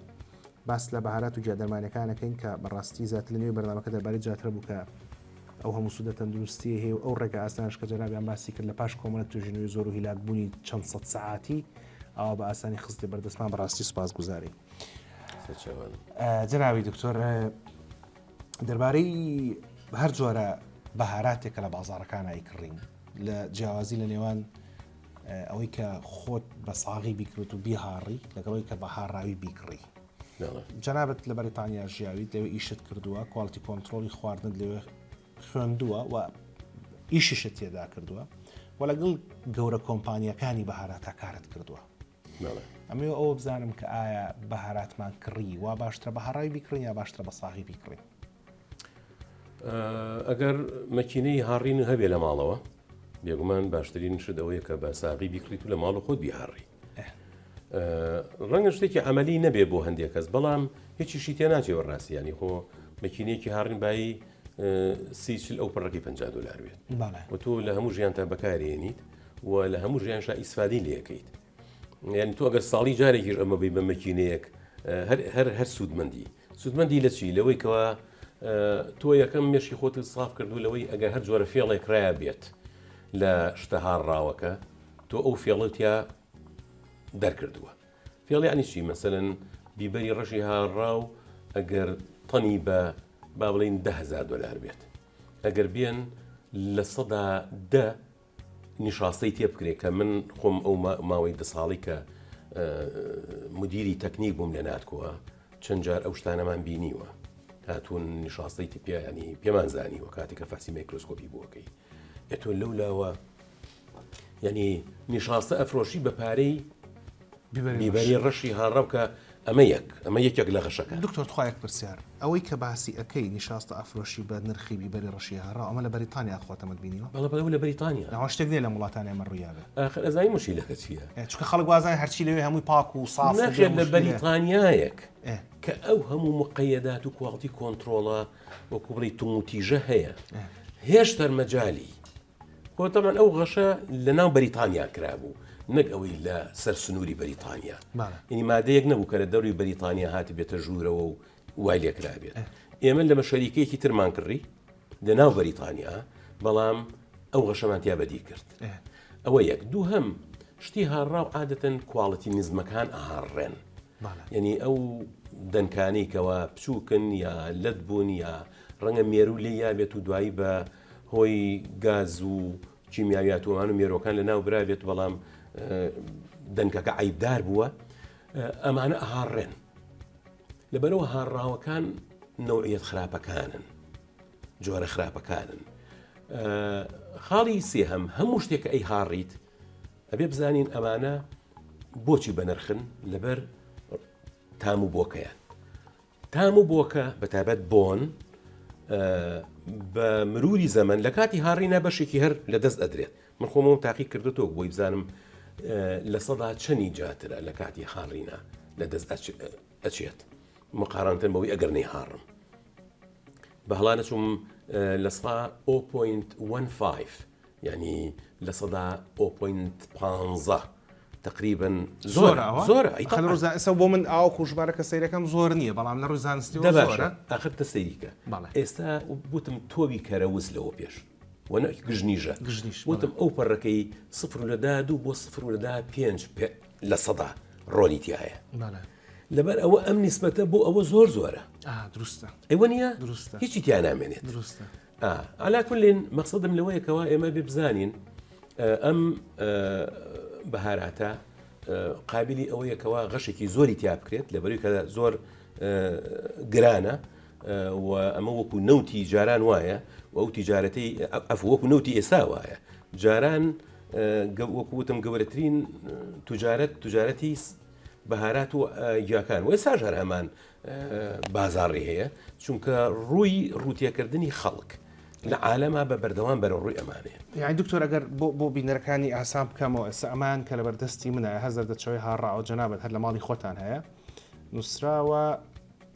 باس لە بەهارات و جیادەرمانەکانەکەین کە بەڕاستی زیاتر لە نوێی بەردامەکە دەربارەی جیاترە بوو کە ئەو هەموو سوودە تەندروستی هەیە و ئەو ڕێگە ئاسانش کە جەنابیان باسی کرد لە پاش کۆمەڵە توێژینەوەی زۆر و هیلاکبوونی چەند سەد سەعاتی ئەوە بە ئاسانی خستی بەردەستمان بەڕاستی سوپاسگوزاری جەنابی دکتۆر دەربارەی هەر جۆرە بەهاراتێکە لە بازاڕەکان ئایکڕین لە جیاوازی لە نێوان ئەوەی کە خۆت بە ساغی بیکرێت و بیهاڕی لەگەڵەوەی کە بەهاڕاوی بیکڕی جەنابەت لە بەریتانیا ژیاویت لەوێ ئیشت کردووە کواڵیتی کۆنتترۆلی خواردن لەوێ خوێندووە و ئیشیشت تێدا کردووە و لەگەڵ گەورە کۆمپانیەکانی بەهاراتە کارت کردووە ئەمێ ئەوە بزانم کە ئایا بەهاراتمان کڕی وا باشترە بەهاڕاوی بیکڕین یا باشترە بە ساغی بیکڕین ئەگەر مەکینەی هاڕین هەبێ لە ماڵەوە بێگومان باشترین شت ئەوەیە کە بە ساغی بیکڕیت و لە ماڵ و خۆت بیهاڕی ڕەنگە شتێکی ئەمەلی نەبێ بۆ هەندێک کەس بەڵام هیچیشی تێ ناچێوە ڕاستیانی خۆ مەکینەیەکی هاڕین بایی سیچل ئەو پڕەکەی $50 بێت و تۆ لە هەموو ژیانتا بەکارێنیت و لە هەموو ژیانشا ئیسفادی لەکەیت یعنی تۆ ئەگەر ساڵی جارێکیش ئەمە بی بە مەکینەیەک هەر سوودمەندی لە چی لەوەی کەوە تۆ یەکەم مێشی خۆت ساف کردو لەوەی ئەگەر هەر جۆرە فێڵێک ڕایە بێت لە شتە هاڕاوەکە تۆ ئەو فێڵەتیا دەرکردووە فێڵی عنی چی مەسەرەن بیبەری ڕەشی هاڕاو ئەگەر تەنی بە با بڵین $10,000 بێت ئەگەر بێن لە 110 نیشاستەی تێ بکرێت کە من خۆم ئەو ماوەی 10 ساڵی کە مدیری تەکنیک بووم لە ناتکۆوە چەند جار ئەو شتانەمان بینیوە هاتوون نیشاستەی تپیا ینی پێمان زانیوە کاتێککە فاسی میکرۆسکۆپی بووەکەی ئێتۆ لەولاوە ینی نیشاستە ئەفرۆشی بە پارەی بیبەری ڕەشی هاڕەو کە ئەمە یەکێک لە غەشەکە دکتۆر توخوایەک پرسیار ئەوەی کە باسی ئەەکەی نیشاستە ئەفرۆشی بە نرخی بیبەری ڕەشی هاڕاو ئەمە لە بەریتانیا خۆتەمە بینیوە بەڵێ لە بەریتانیا ئەوە شتێک نێ لە وڵاتانی ئەمە ڕوویاوێ ئەزای مشیلەکە چییە چکە خەڵک وازای هەرچی لەوێ هەمووی پاک و ساف نەخێت لە بەریتانیایەک کە ئەو هەموو مقەیەدات و کواڵتی کۆنتترۆڵە وەکو بڵی توموتیژە هەیە هێشتر مەجای کۆتەمان ئەو غەشە لە ناو بەریتانیا کرابوو نەک ئەوەی لە سەر سنووری بەریتانیا ئینی مادەیەک نەبوو کە لە دەوری بەریتانیا هاتی بێتە ژوورەوە و وای لێکرابێت ئێمە لەمە شەریکەیەکی ترمان کڕی لە ناو بەریتانیا بەڵام ئەو غەشەمانتیا بەدی کرد ئەوە یەک دوو هەم شتی هاڕاو عادەتەن کوواڵەتی نزمەکان ئاڕێن یعنی ئەو دەنکانەیەکەوە بچووکن یا لەت بوون یا ڕەنگە مێرو لێ یابێت و دوایی بە هۆی گاز و کیمیاویاتوان و مێرۆکان لە ناو برابێت بەڵام دەنکەکە عیبدار بووە ئەمانە ئاڕێن لەبەرەوە هاڕاوەکان نەوعیەت خراپەکانن جۆرە خراپەکانن خاڵی سێهەم هەموو شتێکە ئەی هاڕیت ئەبێ بزانین ئەمانە بۆچی بەنرخن لەبەر تام و بۆکەیان تام و بۆکە بەتابەت بۆن بە مروری زەمن لە کاتی هاڕینە بەشێکی هەر لە دەست ئەدرێت من خۆمەوە تاقی کردوتەوە بۆی بزانم لە سەدا چەندی جاترە لە کاتی هاڕینە لە دەست ئەچێت مقارانتن بەوەی ئەگەر نەی هاڕم بە هەڵانە چوم لە سەدا 0.15 یعنی لە سەدا 0.15 تقریبا زۆرە ئەسە بۆ من ئاو کوژبارەکە سەیرەکەم زۆر نییە بەڵام لە ڕووی زانستی زۆرە ئاخر تەسەیریکە ئێستا بوتم تۆوی کەرەوز لەوە پێش وەنە گژنیژە وتم ئەو پەڕەکەی 0.2 بۆ 0.5 لە سەدا ڕۆنی تایە لەبەر ئەوە ئەم نیسبەتە بۆ ئەوە زۆرە دروستە ئەوە نیە هیچی تیان نامێنێت ئالا کولێن مەقسەدم لەوەیەکەوە ئێمە ببزانین ئەم بەهاراتە قابلی ئەوەیەکەوە غەشێکی زۆری تیا بکرێت لەبەری کە زۆر گرانە و ئەمە وەکو نەوتی جاران وایە و ئەو تیجارەتی وەکو نەوتی ئێستا وایە جاران وەکوتم گەورەترین توجارەتی بەهارات و گیاکان و ئێستا ژار هەمان بازاڕی هەیە چونکە ڕووی ڕوتیەکردنی خەڵک لە عالەما بە بەردەوام بەرە ڕووی ئەمانەیە یعنی دکتۆر ئەگەر بۆ بینەرەکانی ئاسان بکەمەوە ئێستا ئەمان کە لە بەردەستی منە هەزار دەچەوەی هاڕاوە جەنابەت هەر لە ماڵی خۆتان هەیە نووسراوە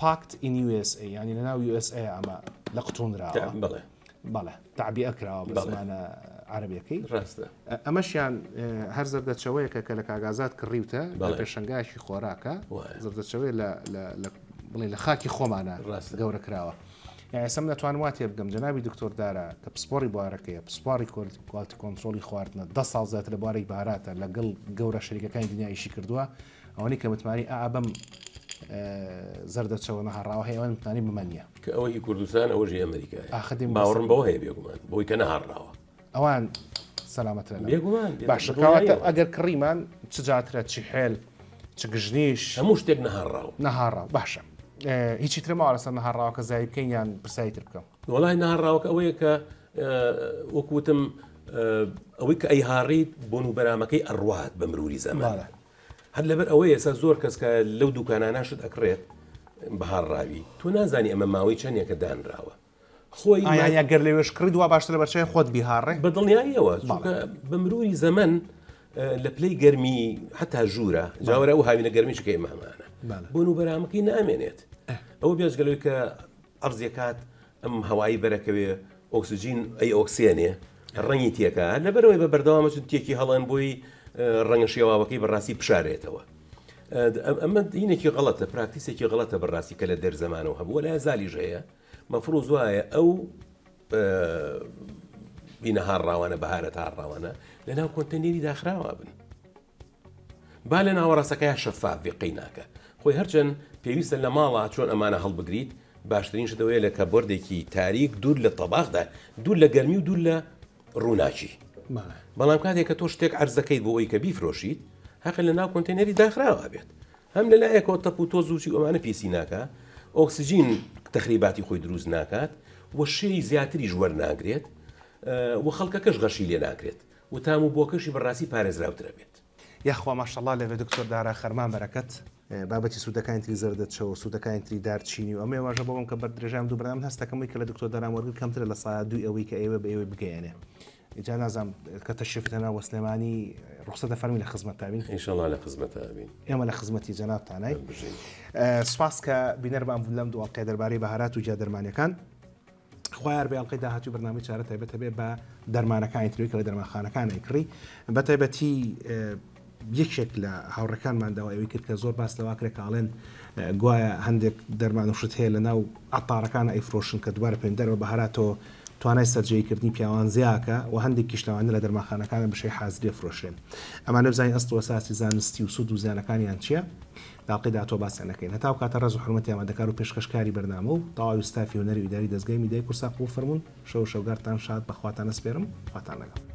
پاکت ئین USA ینی لە ناو USA ئەمە لە قوتونراوە بەڵێ تعبی ئەکراوە بە زمانە عەرەبیەکەی ڕاستە ئەمەشیان هەر زەردەچەوەیەکە کە لە کاگازات کڕیوتە لە پێشەنگایشی خۆراکە زەردەچەوەی بڵێ لە خاکی خۆمانە گەورە کراوە یعنی ئێستا من نەتوانم وا تێ بگەم جەنابی دکتۆر دارە کە پسپۆری بوارەکەیە پسپۆری کواڵتی کۆنتڕۆلی خواردنە 10 ساڵ زیاتر لە بوارەی باراتە لەگەڵ گەورە شەریکەکانی دنیایشی کردووە ئەوەی کە متمانی ئابم زەردەچەوە نەهاڕاوە هەیە ئەوە متمانی بمە نییە کە ئەوەی کوردستان ئەوەژی ئەمریکای باوەڕم بەوە هەیە بێگومان بۆی کە نەهاڕاوە ئەوان سەلامەترە بێگومان باشەکەواتە ئەگەر کڕیمان چ جاترە چی حێل چ گژنیش هەموو شتێک نەهاڕاو باشە هیچی ترماوە لەسەر نەهاڕاوەکە زای بکەین یان پرسایی تر بکەم وەڵای نەهاڕاوەکە ئەوەیە کە وەکوتم ئەوەی کە ئەی هاڕیت بۆن و بەرامەکەی ئەڕوات بە مروری زەمان هەر لەبەر ئەوەی ئێستا زۆر کەس کە لەو دوکاناناشت ئەکرێت بە هاڕاوی تۆ نازانی ئەمە ماوەی چەندێکە دانراوە خۆی ئاگەر لەوێش کردووە باشتر لە بەرچەی خۆت بیهاڕێ بە دڵنیاییەوە بە مروری زەمن لە پلەی گەرمی حتا ژوورە جاوەرە ئەو هاوینە گەرمیشکەی مامانە بۆن و بەرامەکەی نامێنێت ئەوە بێژگەلەوەی کە ئەرزیەکات ئەم هەوایی بەرەکەوێ ئۆکسسیژین ئەی ئۆکسیێنێ ڕەنگی تێکە لەبەرەوەی بە بەردەوامە تێکی هەڵەن بۆی ڕەنگە شێواوەکەی بەڕاستی بشارێتەوە ئەمە هینێکی غەڵەتە پراکتیسێکی غەڵەتە بەڕاستی کە لە دەرزەمانەوە هەبووە لە زالیژ هەیە مەفروض وایە ئەو بینە هاڕاوانە بەهارەت هاڕاوانە لە ناو کۆنتەنێری داخراوە بن با لە ناوەڕاستەکەیان شەفاف بێقەی ناکە خۆی هەرچەند پێویستە لە ماڵە چۆن ئەمانە هەڵبگریت باشترین شتەوەیە لە کەبۆردێکی تاریک دوور لە تەباخدا دوور لە گەرمی و دوور لە ڕووناچی بەڵام کاتێک کە تۆ شتێک عەرزەکەیت بۆ ئەوی کە بیفرۆشیت حەقی لە ناو کۆنتێنەری داخراوە بێت هەم لە لایەکەوە تەپ و تۆز و ئەمانە پێسی ناکە ئۆکسسیژین تەخریباتی خۆی دروست ناکات و شێی زیاتری ژوەر ناگرێت و خەڵکەکەش غەشی لێ ناکرێت و تام و بۆکەشی بەڕاستی پارێزراوترە بێت یاخوا ماشەڵڵا لەوێ دکتۆر دارا خەرمان بەرەکەت بابەتی سوودەکانی تری زەردەچەوە سوودەکانی تری دارچینی و ئەمێ واژە بۆم کە بەردرێژام دوو بەرنامە هەستەکەمەوەی کە لە دکتۆر دارام وەرگر کەمترە لە سایە دوی ئەوەی کە ئێوە بە ئێوە بگەیەنێ جا نازام کە تەشریفتەنا وە سلێمانی ڕوخسەتە فەرمی لە خزمەتتابین ئینشەڵڵا لە خزمەتتابین ئێمە لە خزمەتی جەنابتانای سوپاس کە بینەرمان بوون لەم دووەڵقەی دەربارەی بەهارات و جادەرمانیەکان خوایار بە ئەڵلقەی داهاتوی بەرنامەی چارە تایبەتە بێ بە دەرمانەکانی تری کە لە دەرمانخانەکانی کڕی بە تایبەتی یەکێک لە هاوڕەکانمانداوە ئەوەی کرد کە زۆر باس لەوا کرێک کاڵێن گوایە هەندێک دەرمان و شت هەیە لە ناو ئەتارەکانە ئەیفرۆشن کە دوبارە پێم دەرەوە بەهاراتەوە توانای سەررجەیکردنی پیاوانزیاکە و هەندێکیش لەوانە لە دەرماخانەکانە بشەی حازرێ فرۆشرێن ئەمانە بزانین ئەست وەساسی زانستی و سود و زیانەکانیان چییە داڵقی داتۆ باسییانەکەین هەتاو کاتە ڕز و حرمەتی ئامادەکار و پێشکەشکاری بەرنامە و تەواوی ستافی هونەری ئیداری دەستگای میدیای کورسا قوفەرمونون شەو شەوگارتان شاد بەخواتانە سپێرم خواتان لەگەڵ